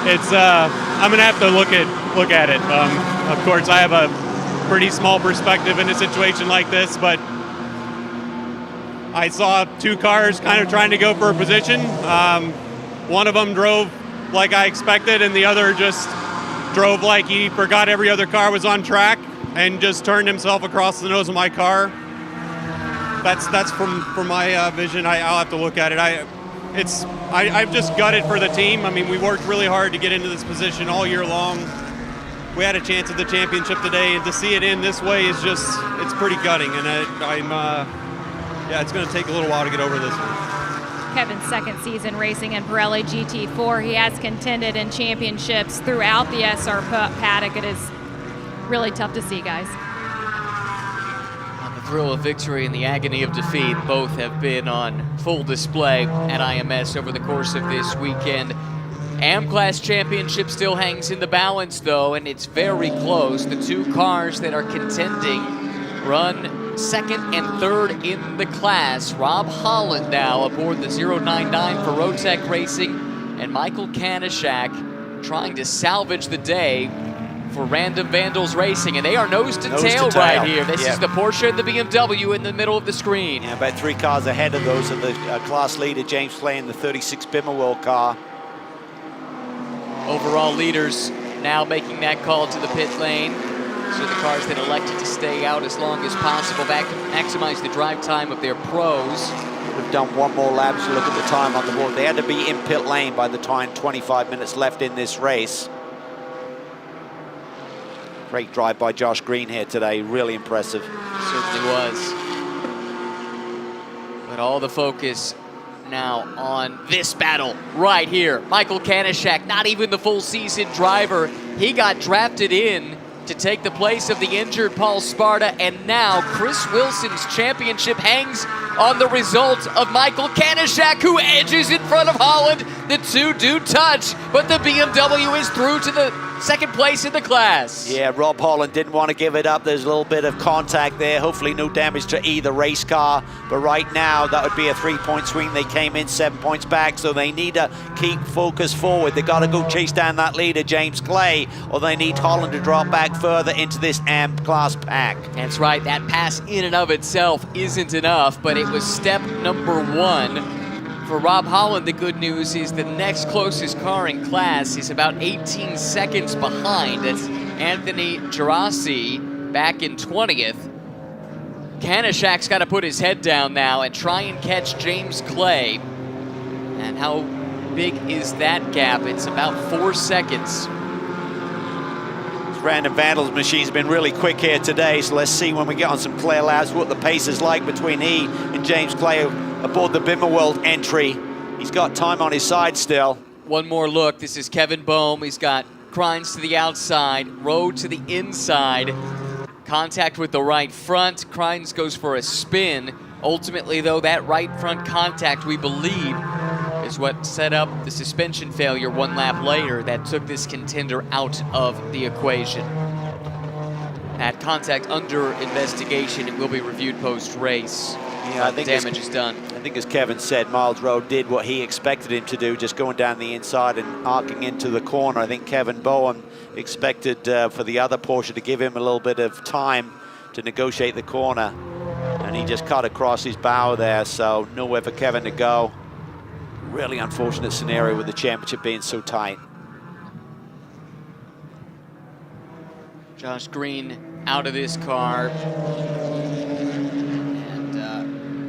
It's I'm gonna have to look at it. Of course, I have a pretty small perspective in a situation like this, but I saw two cars kind of trying to go for a position. One of them drove like I expected, and the other just drove like he forgot every other car was on track and just turned himself across the nose of my car. That's from my vision. I'll have to look at it. I've just gutted for the team. I mean, we worked really hard to get into this position all year long. We had a chance at the championship today, and to see it in this way is it's pretty gutting. And it's going to take a little while to get over this one. Kevin's second season racing in Pirelli GT4. He has contended in championships throughout the SR paddock. It is really tough to see, guys. The thrill of victory and the agony of defeat both have been on full display at IMS over the course of this weekend. Class Championship still hangs in the balance, though, and it's very close. The two cars that are contending run second and third in the class. Rob Holland now aboard the 099 for Rotec Racing, and Michael Kanishak trying to salvage the day for Random Vandals Racing, and they are nose to tail right here. This is the Porsche and the BMW in the middle of the screen. Yeah, about 3 cars ahead of those of the class leader, James Clay, in the 36 Bimmerworld car. Overall leaders now making that call to the pit lane. So the cars that elected to stay out as long as possible, maximize the drive time of their pros. We've done one more lap to look at the time on the board. They had to be in pit lane by the time 25 minutes left in this race. Great drive by Josh Green here today, really impressive. Certainly was. But all the focus now on this battle right here. Michael Kanishak, not even the full season driver. He got drafted in to take the place of the injured Paul Sparta, and now Chris Wilson's championship hangs on the result of Michael Kanishak, who edges in front of Holland. The two do touch, but the BMW is through to the second place in the class. Yeah, Rob Holland didn't want to give it up. There's a little bit of contact there. Hopefully no damage to either race car. But right now, that would be a 3-point swing. They came in 7 points back, so they need to keep focus forward. They got to go chase down that leader, James Clay, or they need Holland to drop back further into this AMP class pack. That's right. That pass in and of itself isn't enough, but it was step number 1. For Rob Holland, the good news is the next closest car in class is about 18 seconds behind. That's Anthony Gerasi back in 20th. Kanishak's got to put his head down now and try and catch James Clay. And how big is that gap? It's about 4 seconds. Random Vandals machine's been really quick here today, so let's see when we get on some clear laps what the pace is like between he and James Clay aboard the Bimmerworld entry. He's got time on his side still. One more look. This is Kevin Boehm. He's got Kreins to the outside, Rowe to the inside. Contact with the right front. Kreins goes for a spin. Ultimately, though, that right front contact, we believe, is what set up the suspension failure 1 lap later that took this contender out of the equation. That contact under investigation. It will be reviewed post-race. Yeah, I think damage is done. I think as Kevin said, Miles Rowe did what he expected him to do, just going down the inside and arcing into the corner. I think Kevin Boehm expected for the other Porsche to give him a little bit of time to negotiate the corner, and he just cut across his bow there, so nowhere for Kevin to go. Really unfortunate scenario with the championship being so tight. Josh Green out of this car.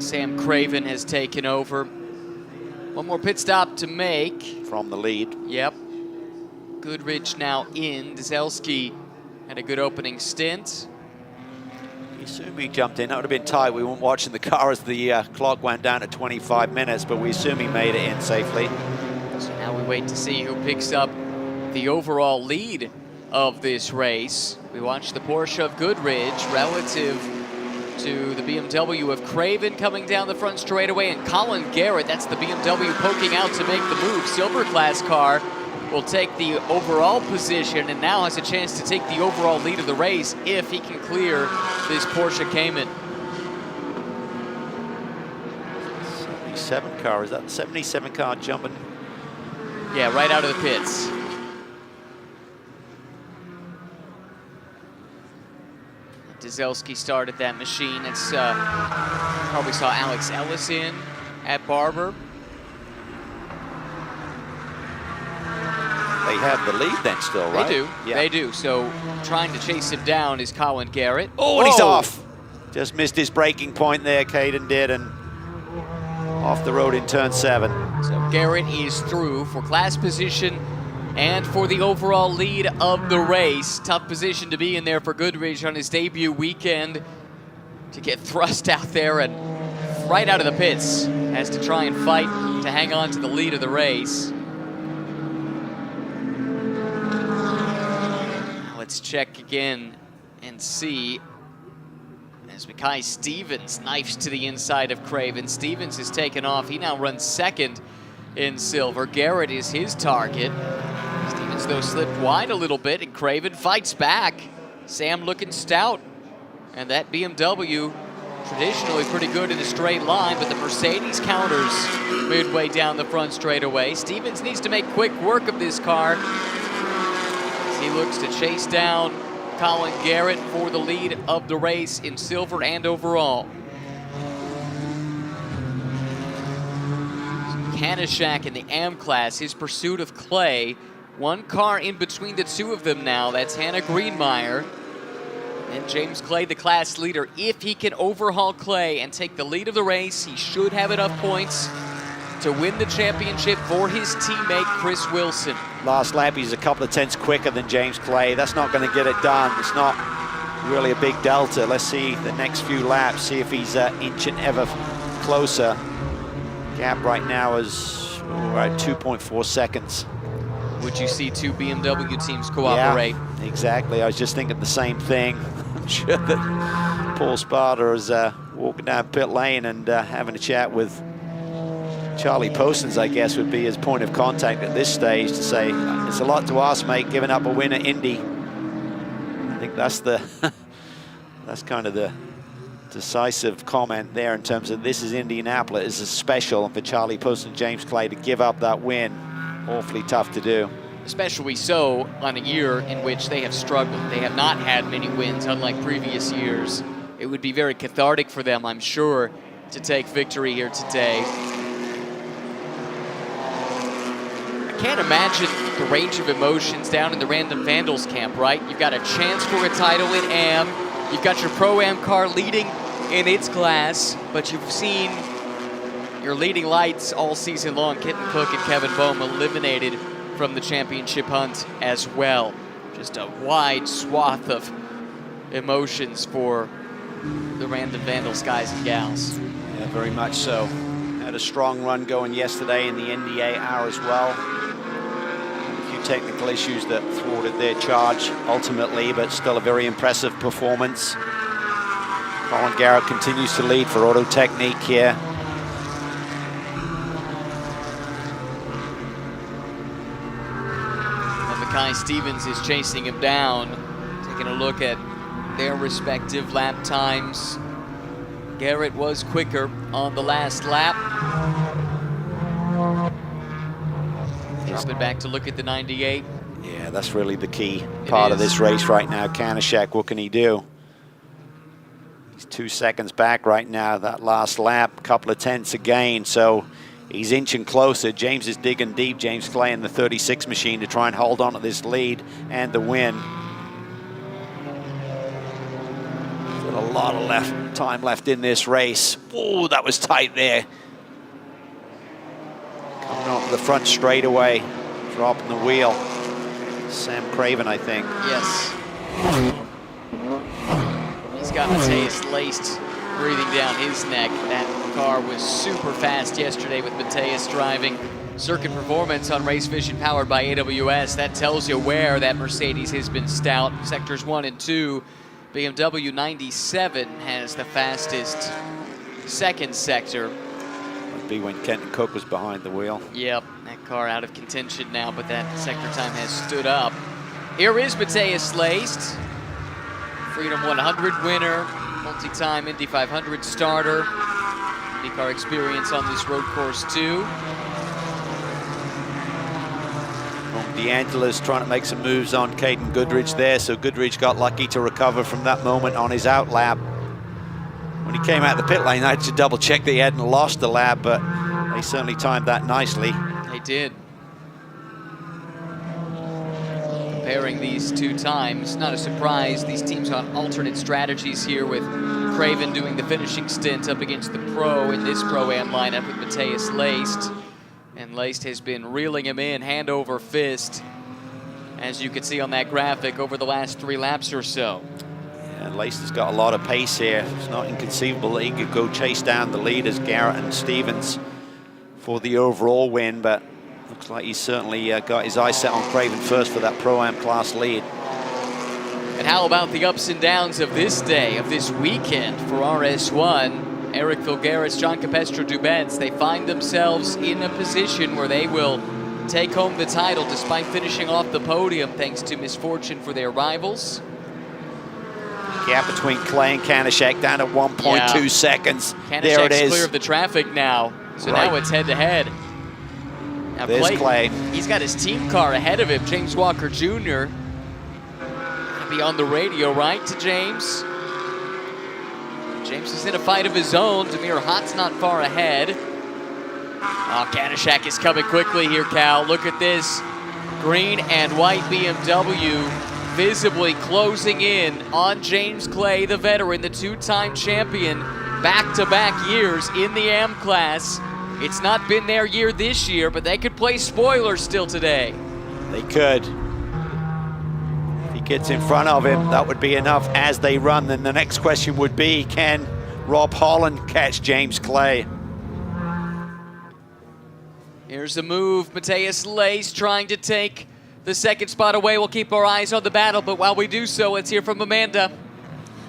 Sam Craven has taken over. One more pit stop to make. From the lead. Yep. Goodrich now in. Dzelski had a good opening stint. assume he jumped in. That would have been tight. We weren't watching the car as the clock went down to 25 minutes, but we assume he made it in safely. So now we wait to see who picks up the overall lead of this race. We watched the Porsche of Goodrich relative to the BMW of Craven coming down the front straightaway, and Colin Garrett, that's the BMW poking out to make the move. Silver class car will take the overall position and now has a chance to take the overall lead of the race if he can clear this Porsche Cayman. 77 car, is that the 77 car jumping? Yeah, right out of the pits. Dzelski started that machine. It's probably saw Alex Ellis in at Barber. They have the lead then still, right? They do, Yeah. they do. So trying to chase him down is Colin Garrett. Oh, and he's off. Just missed his braking point there, Caden did, and off the road in turn 7. So Garrett is through for class position and for the overall lead of the race. Tough position to be in there for Goodrich on his debut weekend, to get thrust out there and right out of the pits. Has to try and fight to hang on to the lead of the race. Let's check again and see as Mackay Stevens knifes to the inside of Craven. Stevens is taken off. He now runs second in silver. Garrett is his target. Stevens, though, slipped wide a little bit, and Craven fights back. Sam looking stout. And that BMW, traditionally pretty good in a straight line, but the Mercedes counters midway down the front straightaway. Stevens needs to make quick work of this car as he looks to chase down Colin Garrett for the lead of the race in silver and overall. Kanishak in the AM class, his pursuit of Clay. One car in between the two of them now. That's Hannah Greenmeyer. And James Clay, the class leader. If he can overhaul Clay and take the lead of the race, he should have enough points to win the championship for his teammate, Chris Wilson. Last lap, he's a couple of tenths quicker than James Clay. That's not going to get it done. It's not really a big delta. Let's see the next few laps, see if he's inching ever closer. Gap right now is right 2.4 seconds. Would you see two BMW teams cooperate? Yeah, exactly. I was just thinking the same thing. I'm sure that Paul Sparta is walking down pit lane and having a chat with Charlie Postons, I guess, would be his point of contact at this stage to say, it's a lot to ask, mate, giving up a win at Indy. I think that's the that's kind of the decisive comment there in terms of this is Indianapolis. It's a special for Charlie Poston and James Clay to give up that win. Awfully tough to do. Especially so on a year in which they have struggled. They have not had many wins, unlike previous years. It would be very cathartic for them, I'm sure, to take victory here today. I can't imagine the range of emotions down in the Random Vandals camp, right? You've got a chance for a title in AM. You've got your Pro-Am car leading in its class, but you've seen your leading lights all season long, Kitten Cook and Kevin Boehm, eliminated from the championship hunt as well. Just a wide swath of emotions for the Random Vandals guys and gals. Yeah, very much so. Had a strong run going yesterday in the NDA hour as well. A few technical issues that thwarted their charge ultimately, but still a very impressive performance. Colin Garrett continues to lead for Auto Technique here. Mackay Stevens is chasing him down. Taking a look at their respective lap times. Garrett was quicker on the last lap. Dropping back to look at the 98. Yeah, that's really the key part of this race right now. Kanishak, what can he do? He's 2 seconds back right now, that last lap, couple of tenths again, so he's inching closer. James is digging deep, James Clay in the 36 machine to try and hold on to this lead and the win. Still a lot of time left in this race. Oh, that was tight there. Coming off the front straightaway, dropping the wheel. Sam Craven, I think. Yes. He's got Mateus laced, breathing down his neck. That car was super fast yesterday with Mateus driving. Circuit performance on Race Vision powered by AWS. That tells you where that Mercedes has been stout. Sectors 1 and 2. BMW 97 has the fastest second sector. Would be when Kenton Cook was behind the wheel. Yep, that car out of contention now, but that sector time has stood up. Here is Mateus laced. Freedom 100 winner, multi-time Indy 500 starter. IndyCar experience on this road course too. D'Angelo's trying to make some moves on Caden Goodridge there, so Goodridge got lucky to recover from that moment on his out lap. When he came out of the pit lane, I had to double check that he hadn't lost the lap, but they certainly timed that nicely. They did. Comparing these two times, not a surprise. These teams on alternate strategies here, with Craven doing the finishing stint up against the Pro in this Pro-Am lineup with Mateus laced. And Laced has been reeling him in hand over fist, as you can see on that graphic, over the last 3 laps or so. And Laced has got a lot of pace here. It's not inconceivable that he could go chase down the leaders, Garrett and Stevens, for the overall win, but looks like he's certainly got his eyes set on Craven first for that Pro-Am class lead. And how about the ups and downs of this day, of this weekend for RS1? Eric Filgaris, John Capestro-Dubens, they find themselves in a position where they will take home the title despite finishing off the podium thanks to misfortune for their rivals. Gap between Clay and Kanishek down at 1.2 seconds. There it is. Clear of the traffic now, so now it's head-to-head. Now there's Clay. He's got his team car ahead of him, James Walker Jr. Gonna be on the radio, right, to James? James is in a fight of his own. Demir Hatt's not far ahead. Oh, Kanishek is coming quickly here, Cal. Look at this. Green and white BMW visibly closing in on James Clay, the veteran, the 2-time champion, back-to-back years in the AM class. It's not been their year this year, but they could play spoiler still today. They could. If he gets in front of him, that would be enough as they run. Then the next question would be, can Rob Holland catch James Clay? Here's the move. Mateus Lace trying to take the second spot away. We'll keep our eyes on the battle, but while we do so, let's hear from Amanda.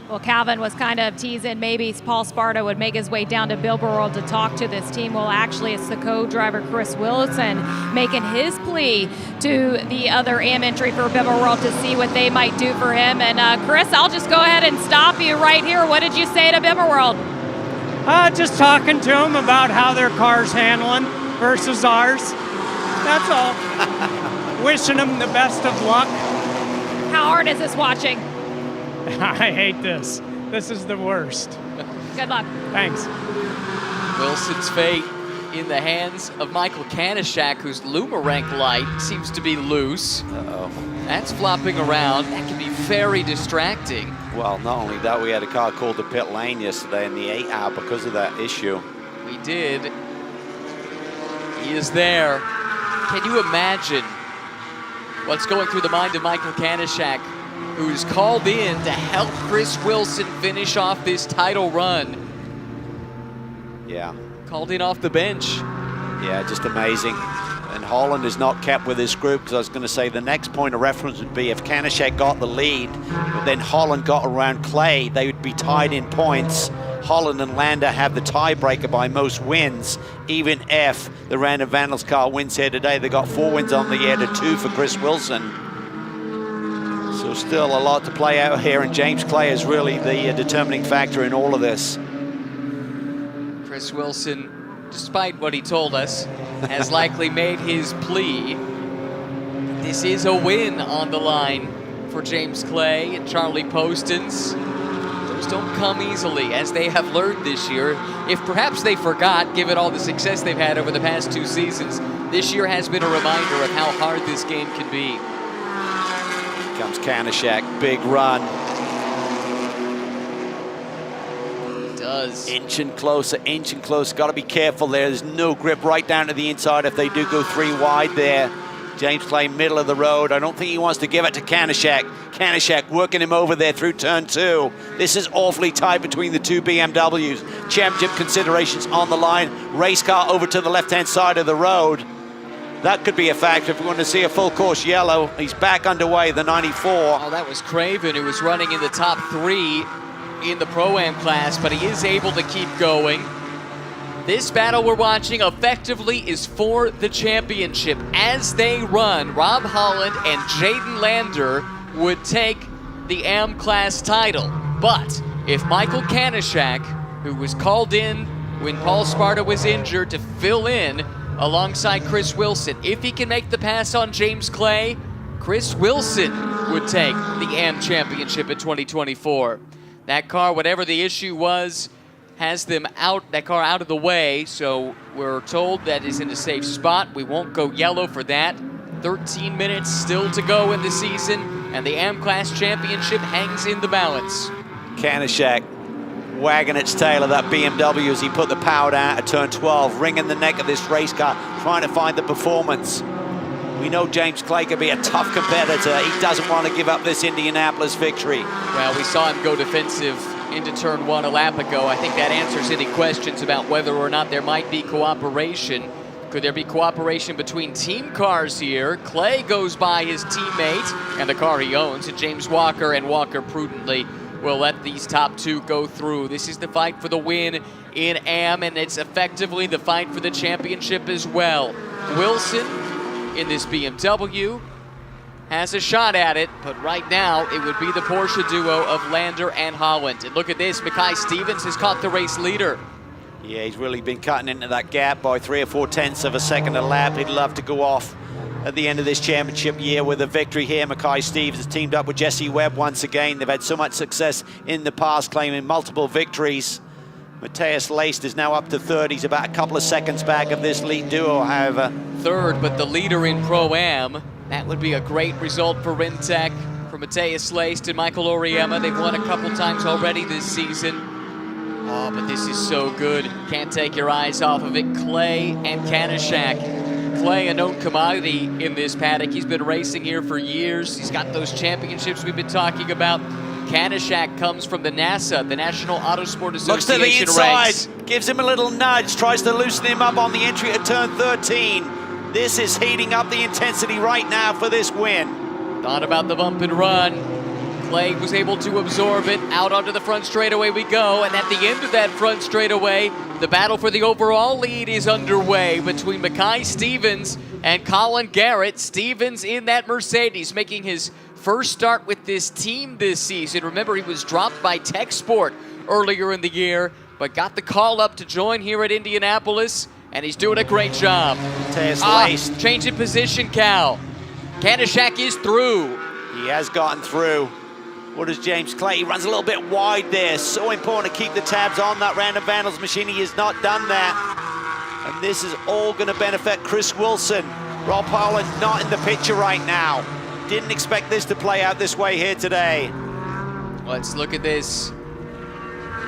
Well, Calvin was kind of teasing maybe Paul Sparta would make his way down to Bilborough to talk to this team. Well, actually, it's the co-driver Chris Wilson making his plea to the other AM entry for Bilborough to see what they might do for him. And Chris, I'll just go ahead and stop you right here. What did you say to Bilborough? Just talking to them about how their car's handling versus ours. That's all. Wishing them the best of luck. How hard is this watching? I hate this. This is the worst. Good luck. Thanks. Wilson's fate in the hands of Michael Kanishek, whose Lumarank light seems to be loose. Uh-oh. That's flopping around. That can be very distracting. Well, not only that, we had a car called the pit lane yesterday in the 8 hour because of that issue. We did. He is there. Can you imagine what's going through the mind of Michael Kanishek, who's called in to help Chris Wilson finish off this title run? Yeah. Called in off the bench. Yeah, just amazing. And Holland is not kept with this group, because I was going to say the next point of reference would be if Kanishek got the lead, but then Holland got around Clay, they would be tied in points. Holland and Landa have the tiebreaker by most wins, even if the Random Vandals car wins here today. They got 4 wins on the year to 2 for Chris Wilson. So still a lot to play out here, and James Clay is really the determining factor in all of this. Chris Wilson, despite what he told us, has likely made his plea. This is a win on the line for James Clay and Charlie Postins. Those don't come easily, as they have learned this year. If perhaps they forgot, given all the success they've had over the past 2 seasons, this year has been a reminder of how hard this game can be. Here comes Kanishek, big run. Does. Inch and closer, inch and closer. Got to be careful there. There's no grip right down to the inside if they do go 3 wide there. James Clay, middle of the road. I don't think he wants to give it to Kanishak. Kanishak working him over there through turn 2. This is awfully tight between the two BMWs. Championship considerations on the line. Race car over to the left-hand side of the road. That could be a factor if we want to see a full course yellow. He's back underway, the 94. Oh, that was Craven, who was running in the top 3 in the Pro-Am class, but he is able to keep going. This battle we're watching effectively is for the championship. As they run, Rob Holland and Jaden Lander would take the AM class title. But if Michael Kanishak, who was called in when Paul Sparta was injured to fill in alongside Chris Wilson, if he can make the pass on James Clay, Chris Wilson would take the AM championship in 2024. That car, whatever the issue was, has them out, that car out of the way, so we're told that is in a safe spot. We won't go yellow for that. 13 minutes still to go in the season, and the AM Class Championship hangs in the balance. Kanishak wagging its tail of that BMW as he put the power down at turn 12, wringing the neck of this race car, trying to find the performance. We know James Clay can be a tough competitor. He doesn't want to give up this Indianapolis victory. Well, we saw him go defensive into turn 1 a lap ago. I think that answers any questions about whether or not there might be cooperation. Could there be cooperation between team cars here? Clay goes by his teammate and the car he owns, and James Walker, and Walker prudently will let these top 2 go through. This is the fight for the win in AM, and it's effectively the fight for the championship as well. Wilson in this BMW has a shot at it, but right now it would be the Porsche duo of Lander and Holland. And look at this, Mackay Stevens has caught the race leader. Yeah, he's really been cutting into that gap by 3 or 4 tenths of a second a lap. He'd love to go off at the end of this championship year with a victory here. Mackay Stevens has teamed up with Jesse Webb once again. They've had so much success in the past, claiming multiple victories. Matthias Leist is now up to third. He's about a couple of seconds back of this lead duo, however. Third, but the leader in Pro-Am. That would be a great result for Rintec, for Matthias Leist and Michael Oriema. They've won a couple times already this season. Oh, but this is so good. Can't take your eyes off of it. Clay and Kanishak. Clay, a known commodity in this paddock. He's been racing here for years. He's got those championships we've been talking about. Kanishak comes from the NASA, the National Autosport Association. Looks to the inside, ranks. gives him a little nudge, tries to loosen him up on the entry at turn 13. This is heating up the intensity right now for this win. Thought about the bump and run. Clay was able to absorb it. Out onto the front straightaway we go, and at the end of that front straightaway, the battle for the overall lead is underway between Mackay Stevens and Colin Garrett. Stevens in that Mercedes, making his first start with this team this season. Remember, he was dropped by Tech Sport earlier in the year, but got the call up to join here at Indianapolis, and he's doing a great job. Change in position, Cal. Kanishak is through. He has gotten through. What does James Clay? He runs a little bit wide there. So important to keep the tabs on that Random Vandals machine. He has not done that. And this is all going to benefit Chris Wilson. Rob Holland not in the picture right now. Didn't expect this to play out this way here today. Let's look at this.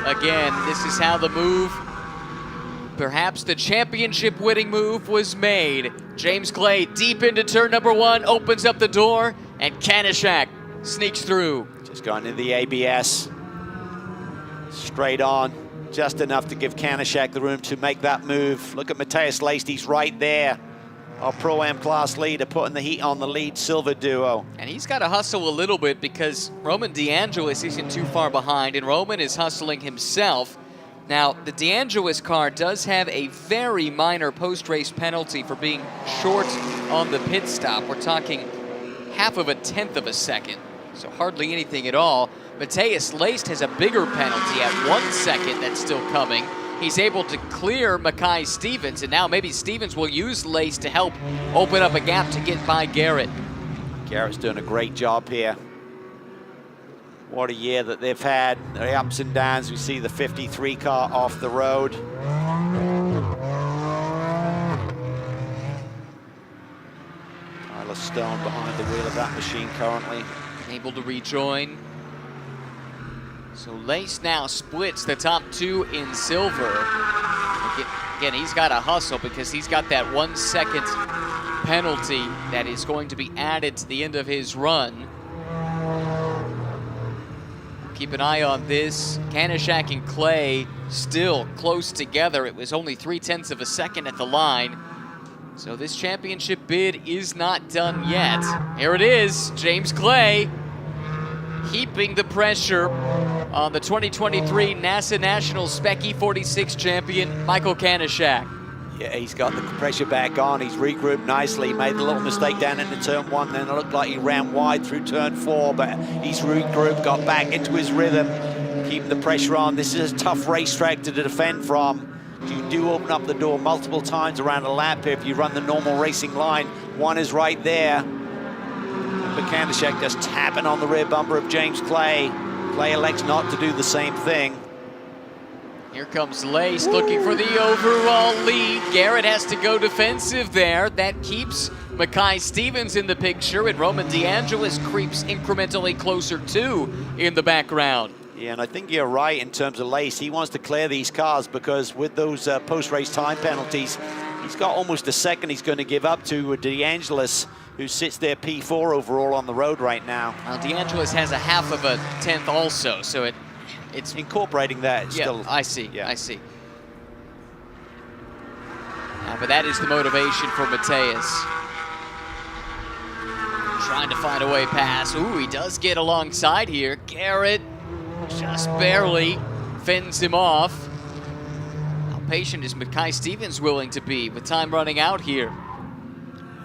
Again, this is how the move, perhaps the championship winning move, was made. James Clay deep into turn number 1, opens up the door, and Kanishak sneaks through. Just going into the ABS. Straight on. Just enough to give Kanishak the room to make that move. Look at Matthias Leist, he's right there. Our Pro-Am class leader putting the heat on the lead silver duo. And he's got to hustle a little bit because Roman DeAngelis isn't too far behind, and Roman is hustling himself. Now, the DeAngelis car does have a very minor post-race penalty for being short on the pit stop. We're talking 0.5 of a second, so hardly anything at all. Matthias Leist has a bigger penalty at 1 second that's still coming. He's able to clear Mackay Stevens, and now maybe Stevens will use Leist to help open up a gap to get by Garrett. Garrett's doing a great job here. What a year that they've had. The ups and downs. We see the 53 car off the road. Tyler Stone behind the wheel of that machine currently. Able to rejoin. So Leist now splits the top 2 in silver. Again, he's got to hustle because he's got that 1 second penalty that is going to be added to the end of his run. Keep an eye on this. Kanishak and Clay still close together. It was only 0.3 of a second at the line. So this championship bid is not done yet. Here it is, James Clay heaping the pressure on the 2023 NASA National Spec E46 champion, Michael Kanishak. Yeah, he's got the pressure back on. He's regrouped nicely. He made a little mistake down into turn 1. Then it looked like he ran wide through turn 4, but he's regrouped, got back into his rhythm, keeping the pressure on. This is a tough racetrack to defend from. You do open up the door multiple times around a lap here if you run the normal racing line. One is right there. But Kanishak just tapping on the rear bumper of James Clay. Clay elects not to do the same thing. Here comes Lace looking for the overall lead. Garrett has to go defensive there. That keeps Mackay Stevens in the picture, and Roman DeAngelis creeps incrementally closer too in the background. Yeah, and I think you're right in terms of Lace. He wants to clear these cars because with those post-race time penalties, he's got almost a second he's going to give up to DeAngelis, who sits there P4 overall on the road right now. Well, DeAngelis has a half of a tenth also, so it's incorporating that. Yeah, still, I see, yeah. I see. But that is the motivation for Mateus. Trying to find a way past. Ooh, he does get alongside here. Garrett just barely fends him off. How patient is Mackay Stevens willing to be with time running out here?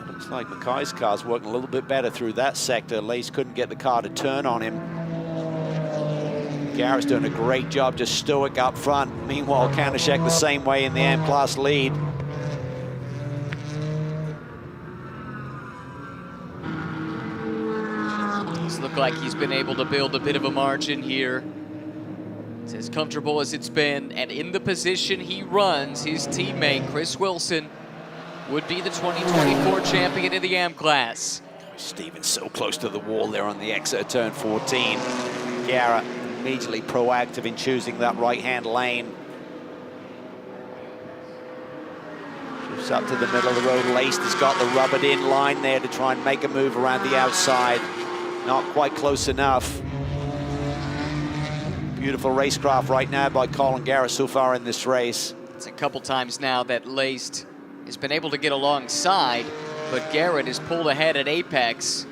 Looks like Mackay's car's working a little bit better through that sector. Lace couldn't get the car to turn on him. Garrett's doing a great job, just stoic up front. Meanwhile, Kanishak the same way in the M-Class lead. It's looked like he's been able to build a bit of a margin here. It's as comfortable as it's been, and in the position he runs, his teammate, Chris Wilson, would be the 2024 champion in the M-Class. Stevens so close to the wall there on the exit of turn 14. Garrett immediately proactive in choosing that right-hand lane. Just up to the middle of the road. Laced has got the rubbered in line there to try and make a move around the outside. Not quite close enough. Beautiful racecraft right now by Colin Garrett so far in this race. It's a couple times now that Laced has been able to get alongside, but Garrett has pulled ahead at Apex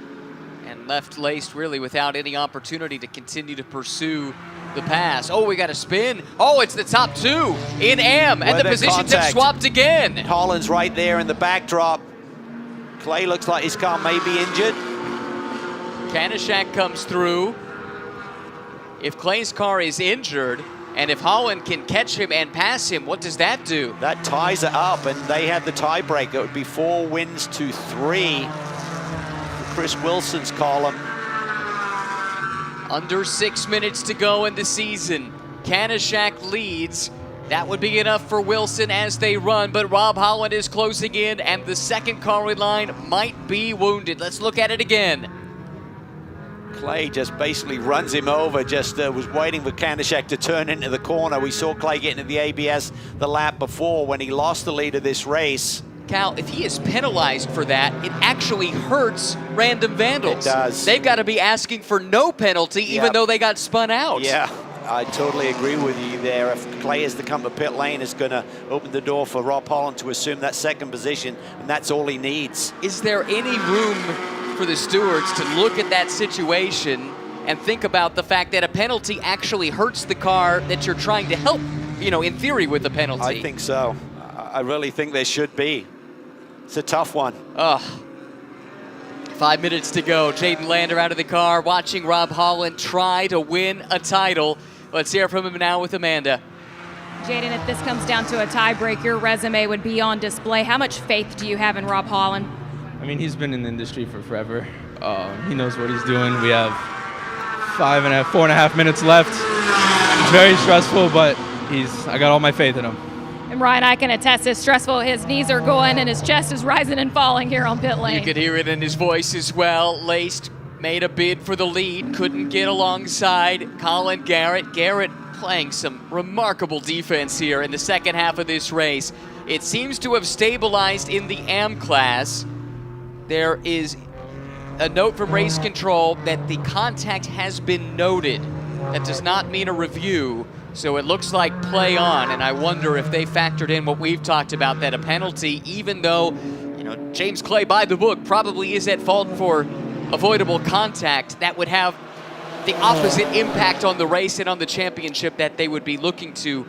and left Laced really without any opportunity to continue to pursue the pass. Oh, we got a spin. Oh, it's the top two in M, and the positions have swapped again. Collins right there in the backdrop. Clay looks like his car may be injured. Kanishak comes through. If Clay's car is injured, and if Holland can catch him and pass him, what does that do? That ties it up, and they have the tiebreaker. It would be 4 wins to 3 for Chris Wilson's column. Under 6 minutes to go in the season. Kanishak leads. That would be enough for Wilson as they run, but Rob Holland is closing in, and the second car in line might be wounded. Let's look at it again. Clay just basically runs him over, just was waiting for Kanishak to turn into the corner. We saw Clay get into the ABS the lap before when he lost the lead of this race. Cal, if he is penalized for that, it actually hurts Random Vandals. It does. They've got to be asking for no penalty, even though they got spun out. Yeah, I totally agree with you there. If Clay is to come to pit lane, it's going to open the door for Rob Holland to assume that second position, and that's all he needs. Is there any room for the stewards to look at that situation and think about the fact that a penalty actually hurts the car that you're trying to help, you know, in theory with the penalty? I think so. I really think there should be. It's a tough one. 5 minutes to go. Jaden Lander out of the car, watching Rob Holland try to win a title. Let's hear from him now with Amanda. Jaden, if this comes down to a tiebreak, your resume would be on display. How much faith do you have in Rob Holland? I mean, he's been in the industry for forever. He knows what he's doing. We have 4.5 minutes left. It's very stressful, but I got all my faith in him. And Ryan, I can attest it's stressful. His knees are going and his chest is rising and falling here on pit lane. You could hear it in his voice as well. Laced made a bid for the lead, couldn't get alongside Colin Garrett. Garrett playing some remarkable defense here in the second half of this race. It seems to have stabilized in the AM class, there is a note from race control that the contact has been noted. That does not mean a review, so it looks like play on, and I wonder if they factored in what we've talked about, that a penalty, even though, you know, James Clay by the book probably is at fault for avoidable contact, that would have the opposite impact on the race and on the championship that they would be looking to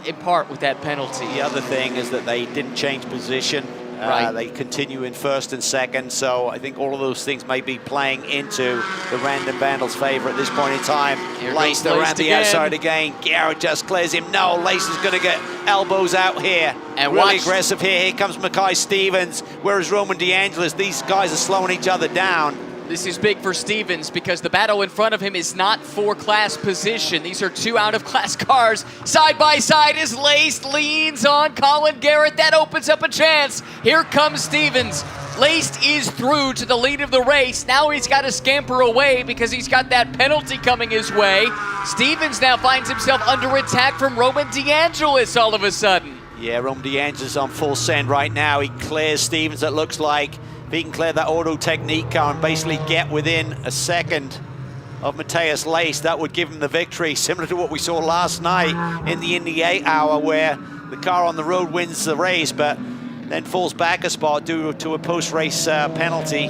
impart with that penalty. The other thing is that they didn't change position. Right. They continue in first and second, so I think all of those things may be playing into the random vandal's favor at this point in time. Lace around the outside again. Garrett just clears him. No, Lace is going to get elbows out here. And really aggressive here. Here comes Mackay Stevens. Whereas Roman DeAngelis, these guys are slowing each other down. This is big for Stevens because the battle in front of him is not for class position. These are two out-of-class cars. Side by side as Laced leans on Colin Garrett. That opens up a chance. Here comes Stevens. Laced is through to the lead of the race. Now he's got to scamper away because he's got that penalty coming his way. Stevens now finds himself under attack from Roman DeAngelis all of a sudden. Yeah, Roman DeAngelis on full send right now. He clears Stevens, it looks like. If he can clear that auto technique car and basically get within a second of Matthias Lace, that would give him the victory, similar to what we saw last night in the Indy 8 hour, where the car on the road wins the race, but then falls back a spot due to a post-race penalty.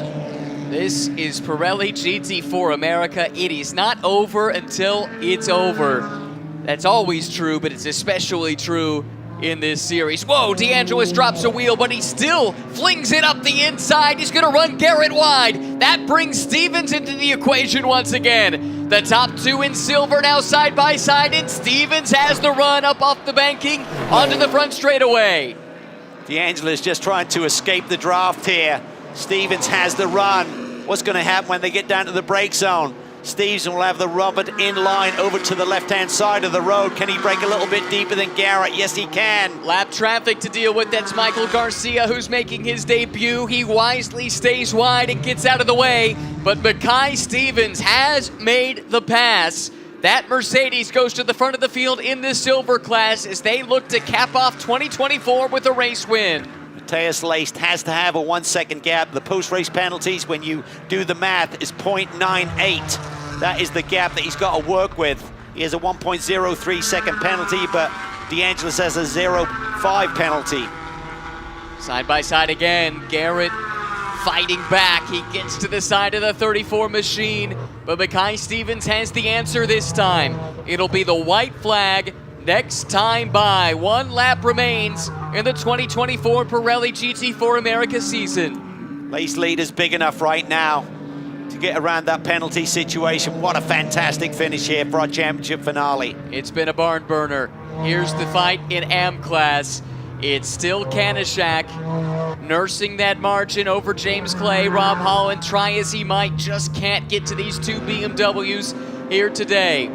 This is Pirelli GT4 America. It is not over until it's over. That's always true, but it's especially true in this series. Whoa, DeAngelis drops a wheel, but he still flings it up the inside. He's gonna run Garrett wide. That brings Stevens into the equation once again. The top two in silver now side by side, and Stevens has the run up off the banking onto the front straightaway. DeAngelis just trying to escape the draft here. Stevens has the run. What's gonna happen when they get down to the brake zone? Stevens will have the rubber in line over to the left-hand side of the road. Can he break a little bit deeper than Garrett? Yes, he can. Lap traffic to deal with. That's Michael Garcia, who's making his debut. He wisely stays wide and gets out of the way, but Mackay Stevens has made the pass. That Mercedes goes to the front of the field in the silver class as they look to cap off 2024 with a race win. Matthias Lace has to have a 1 second gap. The post-race penalties, when you do the math, is 0.98. That is the gap that he's got to work with. He has a 1.03 second penalty, but DeAngelis has a 0.5 penalty. Side by side again, Garrett fighting back. He gets to the side of the 34 machine, but Mackay Stevens has the answer this time. It'll be the white flag. Next time by. 1 lap remains in the 2024 Pirelli GT4 America season. Lace lead is big enough right now to get around that penalty situation. What a fantastic finish here for our championship finale. It's been a barn burner. Here's the fight in AM class. It's still Kanishak nursing that margin over James Clay. Rob Holland, try as he might, just can't get to these two BMWs here today.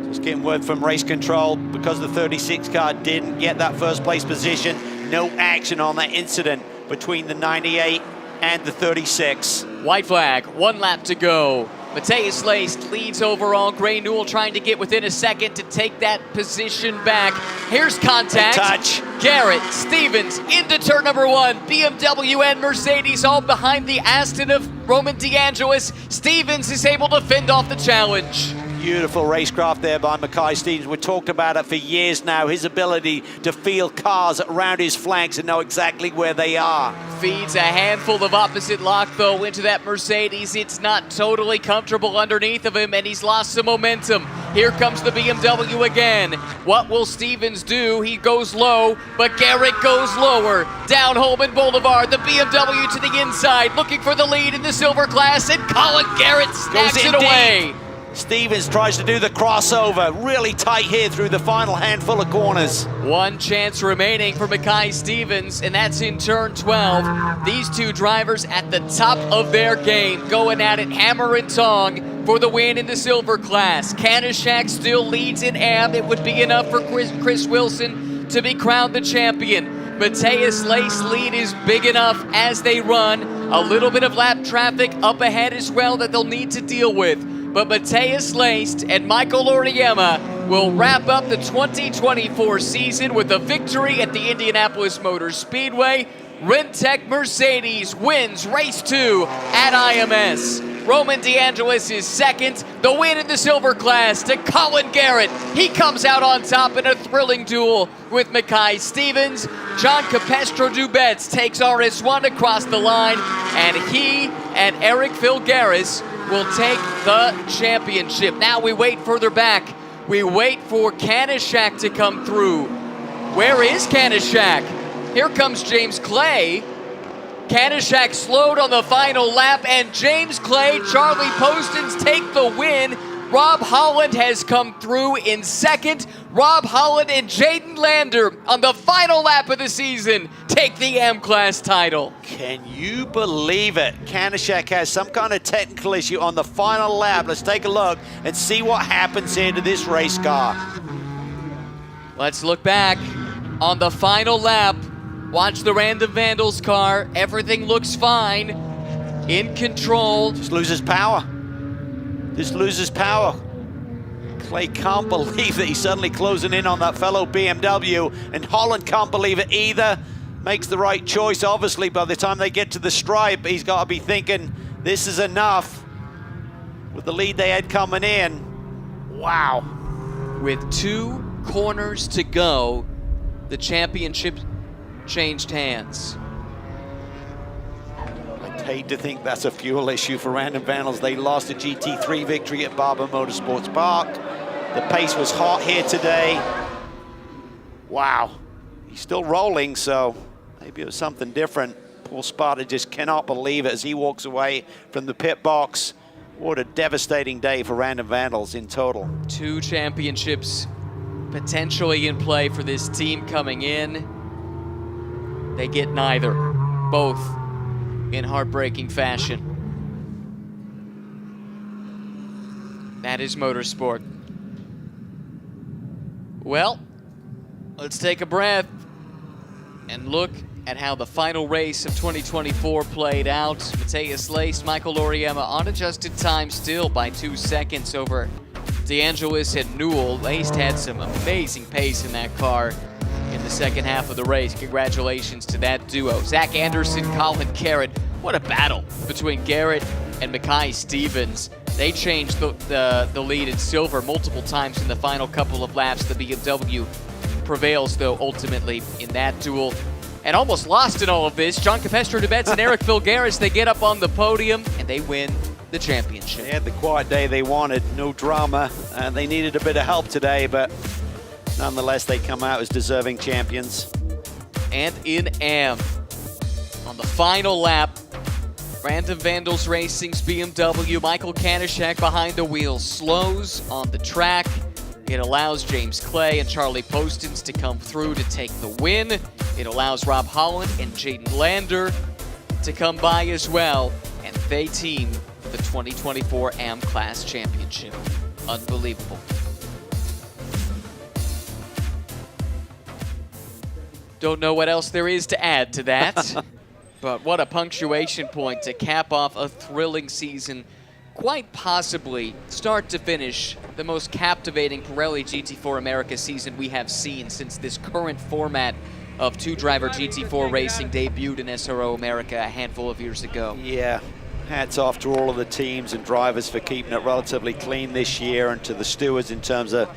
Just getting word from race control, because the 36 car didn't get that first place position, no action on that incident between the 98 and the 36. White flag, 1 lap to go. Matthias Lace leads overall. Gray Newell trying to get within a second to take that position back. Here's contact. Touch. Garrett, Stevens into turn number 1. BMW and Mercedes all behind the Aston of Roman DeAngelis. Stevens is able to fend off the challenge. Beautiful racecraft there by Mackay Stevens. We've talked about it for years now, his ability to feel cars around his flanks and know exactly where they are. Feeds a handful of opposite lock, though, into that Mercedes. It's not totally comfortable underneath of him, and he's lost some momentum. Here comes the BMW again. What will Stevens do? He goes low, but Garrett goes lower. Down Holman Boulevard, the BMW to the inside, looking for the lead in the silver class, and Colin Garrett snacks it away. Stevens tries to do the crossover. Really tight here through the final handful of corners. 1 chance remaining for Mackay Stevens, and that's in turn 12. These two drivers at the top of their game, going at it hammer and tong for the win in the silver class. Kanishak still leads in AM. It would be enough for Chris Wilson to be crowned the champion. Matthias Lace lead is big enough as they run. A little bit of lap traffic up ahead as well that they'll need to deal with. But Matthias Lace and Michael Oriema will wrap up the 2024 season with a victory at the Indianapolis Motor Speedway. Rentec Mercedes wins race 2 at IMS. Roman DeAngelis is second. The win in the silver class to Colin Garrett. He comes out on top in a thrilling duel with Mackay Stevens. John Capestro-Dubets takes RS1 across the line, and he and Eric Filgaris will take the championship. Now we wait further back. We wait for Kanishak to come through. Where is Kanishak? Here comes James Clay. Kanishak slowed on the final lap, and James Clay, Charlie Postins take the win. Rob Holland has come through in second. Rob Holland and Jaden Lander on the final lap of the season take the M-Class title. Can you believe it? Kanishak has some kind of technical issue on the final lap. Let's take a look and see what happens here to this race car. Let's look back on the final lap. Watch the Random Vandals car. Everything looks fine. In control. Just loses power. Just loses power. Clay can't believe that he's suddenly closing in on that fellow BMW, and Holland can't believe it either. Makes the right choice, obviously. By the time they get to the stripe, he's got to be thinking, this is enough. With the lead they had coming in. Wow. With 2 corners to go, the championship changed hands. I'd hate to think that's a fuel issue for Random Vandals. They lost a GT3 victory at Barber Motorsports Park. The pace was hot here today. Wow. He's still rolling, so maybe it was something different. Paul Sparta just cannot believe it as he walks away from the pit box. What a devastating day for Random Vandals in total. 2 championships potentially in play for this team coming in. They get neither, both in heartbreaking fashion. That is motorsport. Well, let's take a breath and look at how the final race of 2024 played out. Mateus Lace, Michael Loriema on adjusted time still by 2 seconds over DeAngelis and Newell. Lace had some amazing pace in that car in the second half of the race. Congratulations to that duo. Zach Anderson, Colin Garrett. What a battle between Garrett and Mackay Stevens. They changed the lead in silver multiple times in the final couple of laps. The BMW prevails, though, ultimately in that duel. And almost lost in all of this, John Capestro-Dubets and Eric Filgaris, they get up on the podium and they win the championship. They had the quiet day they wanted, no drama. They needed a bit of help today, but nonetheless, they come out as deserving champions. And in AM, on the final lap, Random Vandals Racing's BMW, Michael Kanishak behind the wheel, slows on the track. It allows James Clay and Charlie Postins to come through to take the win. It allows Rob Holland and Jaden Lander to come by as well, and they team for the 2024 AM Class Championship. Unbelievable. Don't know what else there is to add to that, but what a punctuation point to cap off a thrilling season. Quite possibly, start to finish, the most captivating Pirelli GT4 America season we have seen since this current format of 2-driver GT4 racing debuted in SRO America a handful of years ago. Yeah, hats off to all of the teams and drivers for keeping it relatively clean this year, and to the stewards in terms of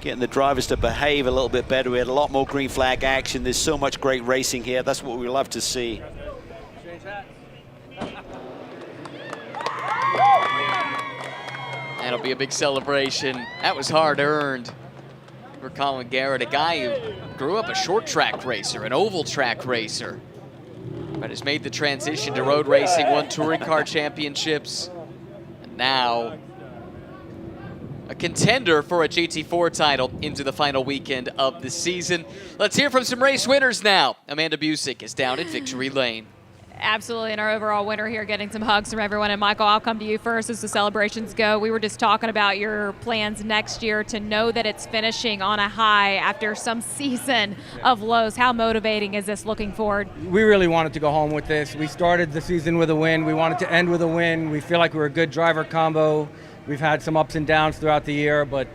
getting the drivers to behave a little bit better. We had a lot more green flag action. There's so much great racing here. That's what we love to see. That'll be a big celebration. That was hard earned for Colin Garrett, a guy who grew up a short track racer, an oval track racer, but has made the transition to road racing, won touring car championships, and now a contender for a GT4 title into the final weekend of the season. Let's hear from some race winners now. Amanda Busick is down at Victory Lane. Absolutely, and our overall winner here getting some hugs from everyone. And Michael, I'll come to you first as the celebrations go. We were just talking about your plans next year to know that it's finishing on a high after some season of lows. How motivating is this looking forward? We really wanted to go home with this. We started the season with a win. We wanted to end with a win. We feel like we're a good driver combo. We've had some ups and downs throughout the year, but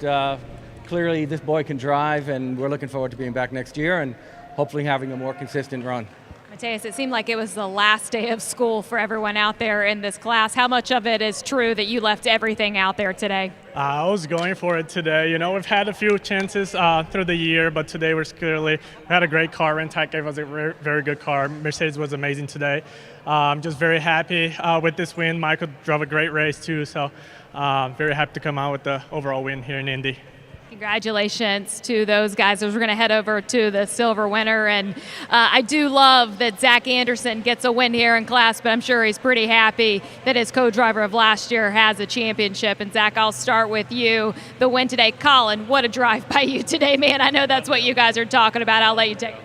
clearly this boy can drive, and we're looking forward to being back next year and hopefully having a more consistent run. Mateus, it seemed like it was the last day of school for everyone out there in this class. How much of it is true that you left everything out there today? I was going for it today. You know, we've had a few chances through the year, but today we had a great car. Rentec gave us a very good car. Mercedes was amazing today. I'm just very happy with this win. Michael drove a great race too, so very happy to come out with the overall win here in Indy. Congratulations to those guys. We're going to head over to the silver winner, and I do love that Zach Anderson gets a win here in class, but I'm sure he's pretty happy that his co-driver of last year has a championship. And Zach, I'll start with you. The win today. Colin, what a drive by you today, man. I know that's what you guys are talking about. I'll let you take it.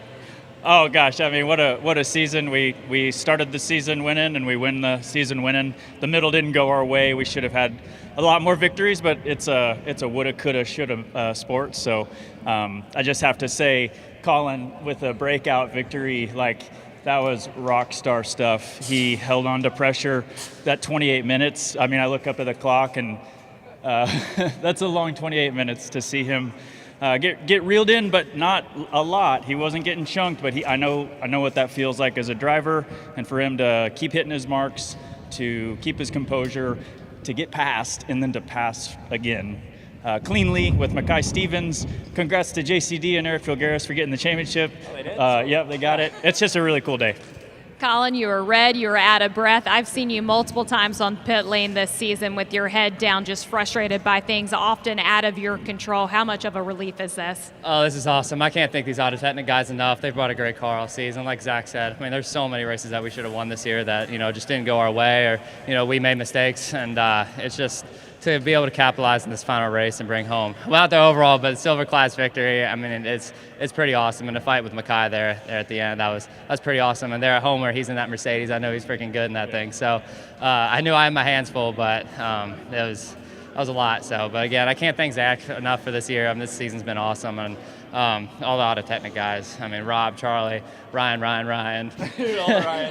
Oh gosh, I mean, what a season. We started the season winning, and we win the season winning. The middle didn't go our way. We should have had a lot more victories, but it's a woulda, coulda, shoulda sport. So I just have to say, Colin, with a breakout victory, like, that was rock star stuff. He held on to pressure. That 28 minutes, I mean, I look up at the clock, and that's a long 28 minutes to see him get reeled in, but not a lot. He wasn't getting chunked, but I know what that feels like as a driver, and for him to keep hitting his marks, to keep his composure, to get past, and then to pass again cleanly with Mackay Stevens. Congrats to JCD and Eric Filgaris for getting the championship. Oh, they did? Yep, they got it. It's just a really cool day. Colin, you were red, you were out of breath. I've seen you multiple times on pit lane this season with your head down, just frustrated by things often out of your control. How much of a relief is this? Oh, this is awesome. I can't thank these Autotechnic guys enough. They've brought a great car all season, like Zach said. I mean, there's so many races that we should have won this year that, just didn't go our way, or, we made mistakes, and it's just to be able to capitalize in this final race and bring home, well, not the overall, but the silver class victory. I mean, it's pretty awesome. And the fight with Mackay there at the end, that was pretty awesome. And there at home where he's in that Mercedes, I know he's freaking good in that thing. So I knew I had my hands full, but that was a lot. So, but again, I can't thank Zach enough for this year. I mean, this season's been awesome, and all the Autotechnic guys. I mean, Rob, Charlie, Ryan,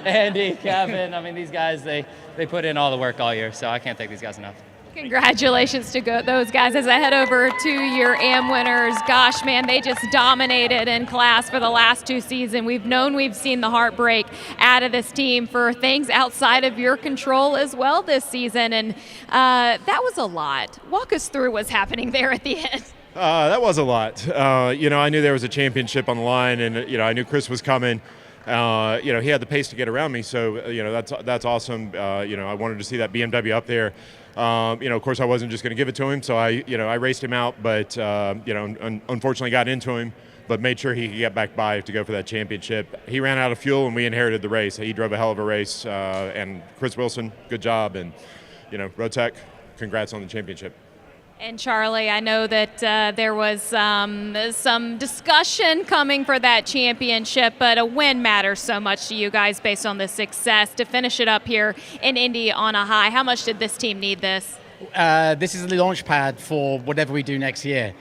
Andy, Kevin. I mean, these guys, they put in all the work all year. So I can't thank these guys enough. Congratulations to those guys. As I head over to your AM winners, gosh, man, they just dominated in class for the last two seasons. We've seen the heartbreak out of this team for things outside of your control as well this season, and that was a lot. Walk us through what's happening there at the end. That was a lot. I knew there was a championship on the line, and I knew Chris was coming. He had the pace to get around me, so that's awesome. I wanted to see that BMW up there. Of course, I wasn't just going to give it to him, so I raced him out, but unfortunately got into him, but made sure he could get back by to go for that championship. He ran out of fuel, and we inherited the race. He drove a hell of a race, and Chris Wilson, good job, and Rotec, congrats on the championship. And Charlie, I know that there was some discussion coming for that championship, but a win matters so much to you guys based on the success to finish it up here in Indy on a high. How much did this team need this? This is the launch pad for whatever we do next year.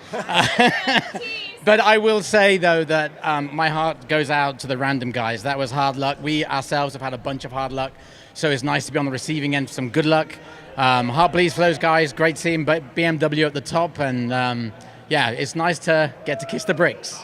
But I will say, though, that my heart goes out to the random guys. That was hard luck. We ourselves have had a bunch of hard luck, so it's nice to be on the receiving end of some good luck. Heart bleeds for those guys. Great seeing BMW at the top, and it's nice to get to kiss the bricks.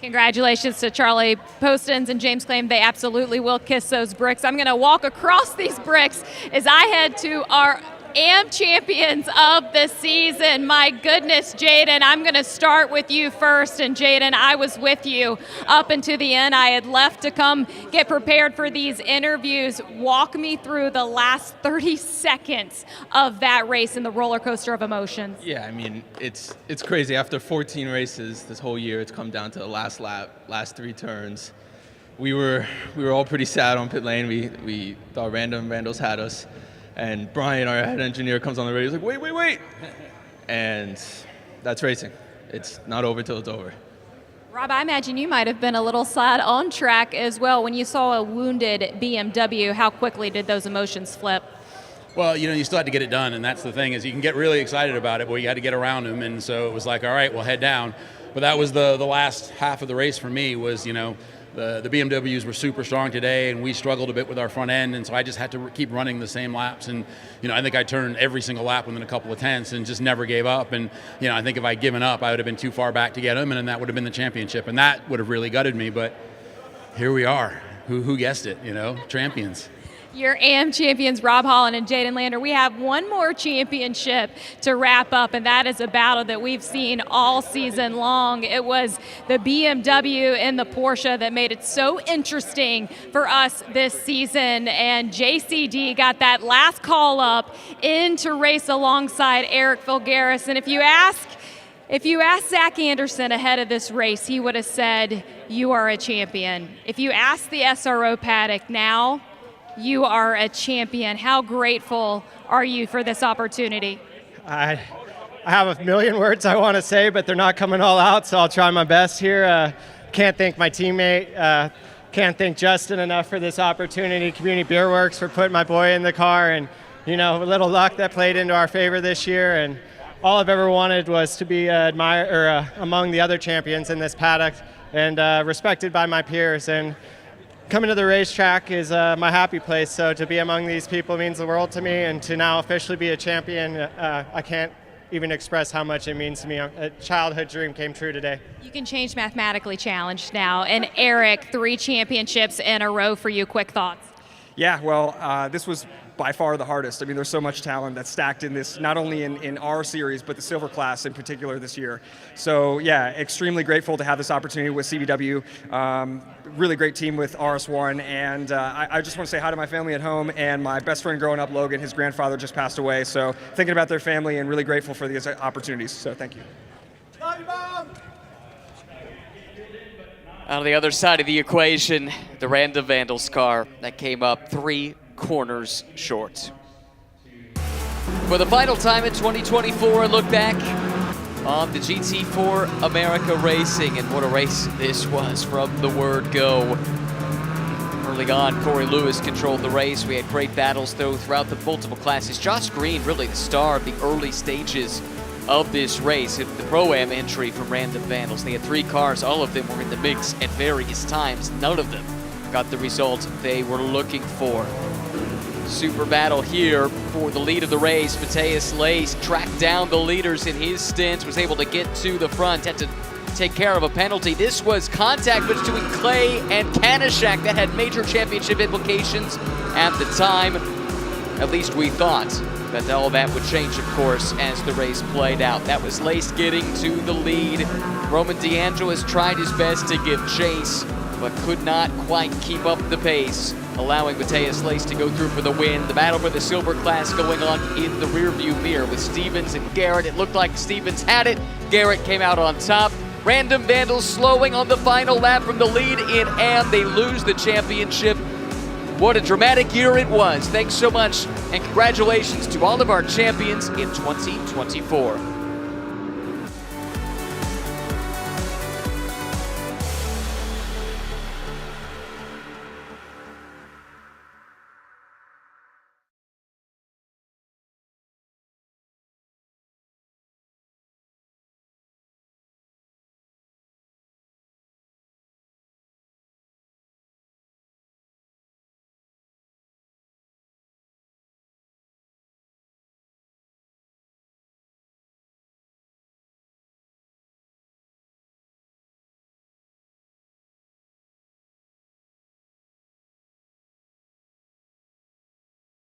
Congratulations to Charlie Postins and James Claim. They absolutely will kiss those bricks. I'm going to walk across these bricks as I head to our AM champions of the season. My goodness, Jaden, I'm going to start with you first. And Jaden, I was with you up until the end. I had left to come get prepared for these interviews. Walk me through the last 30 seconds of that race and the roller coaster of emotions. Yeah, I mean, it's crazy. After 14 races this whole year, it's come down to the last lap, last 3 turns. We were all pretty sad on pit lane. We thought Randall's had us. And Brian, our head engineer, comes on the radio. He's like, wait. And that's racing. It's not over till it's over. Rob, I imagine you might have been a little sad on track as well. When you saw a wounded BMW, how quickly did those emotions flip? Well, you still had to get it done, and that's the thing, is you can get really excited about it, but you had to get around him, and so it was like, all right, we'll head down. But that was the last half of the race for me was, the BMWs were super strong today, and we struggled a bit with our front end, and so I just had to keep running the same laps. And I think I turned every single lap within a couple of tenths and just never gave up. And I think if I'd given up, I would have been too far back to get them, and then that would have been the championship, and that would have really gutted me. But here we are. Who guessed it? Champions. Your AM champions, Rob Holland and Jaden Lander. We have one more championship to wrap up, and that is a battle that we've seen all season long. It was the BMW and the Porsche that made it so interesting for us this season, and JCD got that last call up in to race alongside Eric Filgaris. And if you ask Zach Anderson ahead of this race, he would have said, "You are a champion." If you ask the SRO paddock now, you are a champion. How grateful are you for this opportunity? I have a million words I want to say, but they're not coming all out, so I'll try my best here. Can't thank my teammate. Can't thank Justin enough for this opportunity. Community Beer Works for putting my boy in the car, and a little luck that played into our favor this year. And all I've ever wanted was to be among the other champions in this paddock and respected by my peers. And coming to the racetrack is my happy place, so to be among these people means the world to me, and to now officially be a champion, I can't even express how much it means to me. A childhood dream came true today. You can change mathematically challenged now. And Eric, 3 championships in a row for you. Quick thoughts. Yeah, well, this was by far the hardest. I mean, there's so much talent that's stacked in this, not only in our series, but the silver class in particular this year. So yeah, extremely grateful to have this opportunity with CBW. Really great team with RS1, and I just want to say hi to my family at home, and my best friend growing up, Logan, his grandfather just passed away, so thinking about their family and really grateful for these opportunities, so thank you. Love you, Mom. On the other side of the equation, the Random Vandals car that came up 3 corners short. For the final time in 2024, a look back on the GT4 America racing, and what a race this was from the word go. Early on, Corey Lewis controlled the race. We had great battles, though, throughout the multiple classes. Josh Green, really the star of the early stages of this race. The Pro-Am entry from Random Vandals. They had 3 cars. All of them were in the mix at various times. None of them got the result they were looking for. Super battle here for the lead of the race. Mateus Lace tracked down the leaders in his stint, was able to get to the front, had to take care of a penalty. This was contact between Clay and Kanishak that had major championship implications at the time. At least we thought that all that would change, of course, as the race played out. That was Lace getting to the lead. Roman DeAngelis tried his best to give chase, but could not quite keep up the pace, allowing Mateus Lace to go through for the win. The battle for the silver class going on in the rearview mirror with Stevens and Garrett. It looked like Stevens had it. Garrett came out on top. Random Vandals slowing on the final lap from the lead in, and they lose the championship. What a dramatic year it was. Thanks so much, and congratulations to all of our champions in 2024.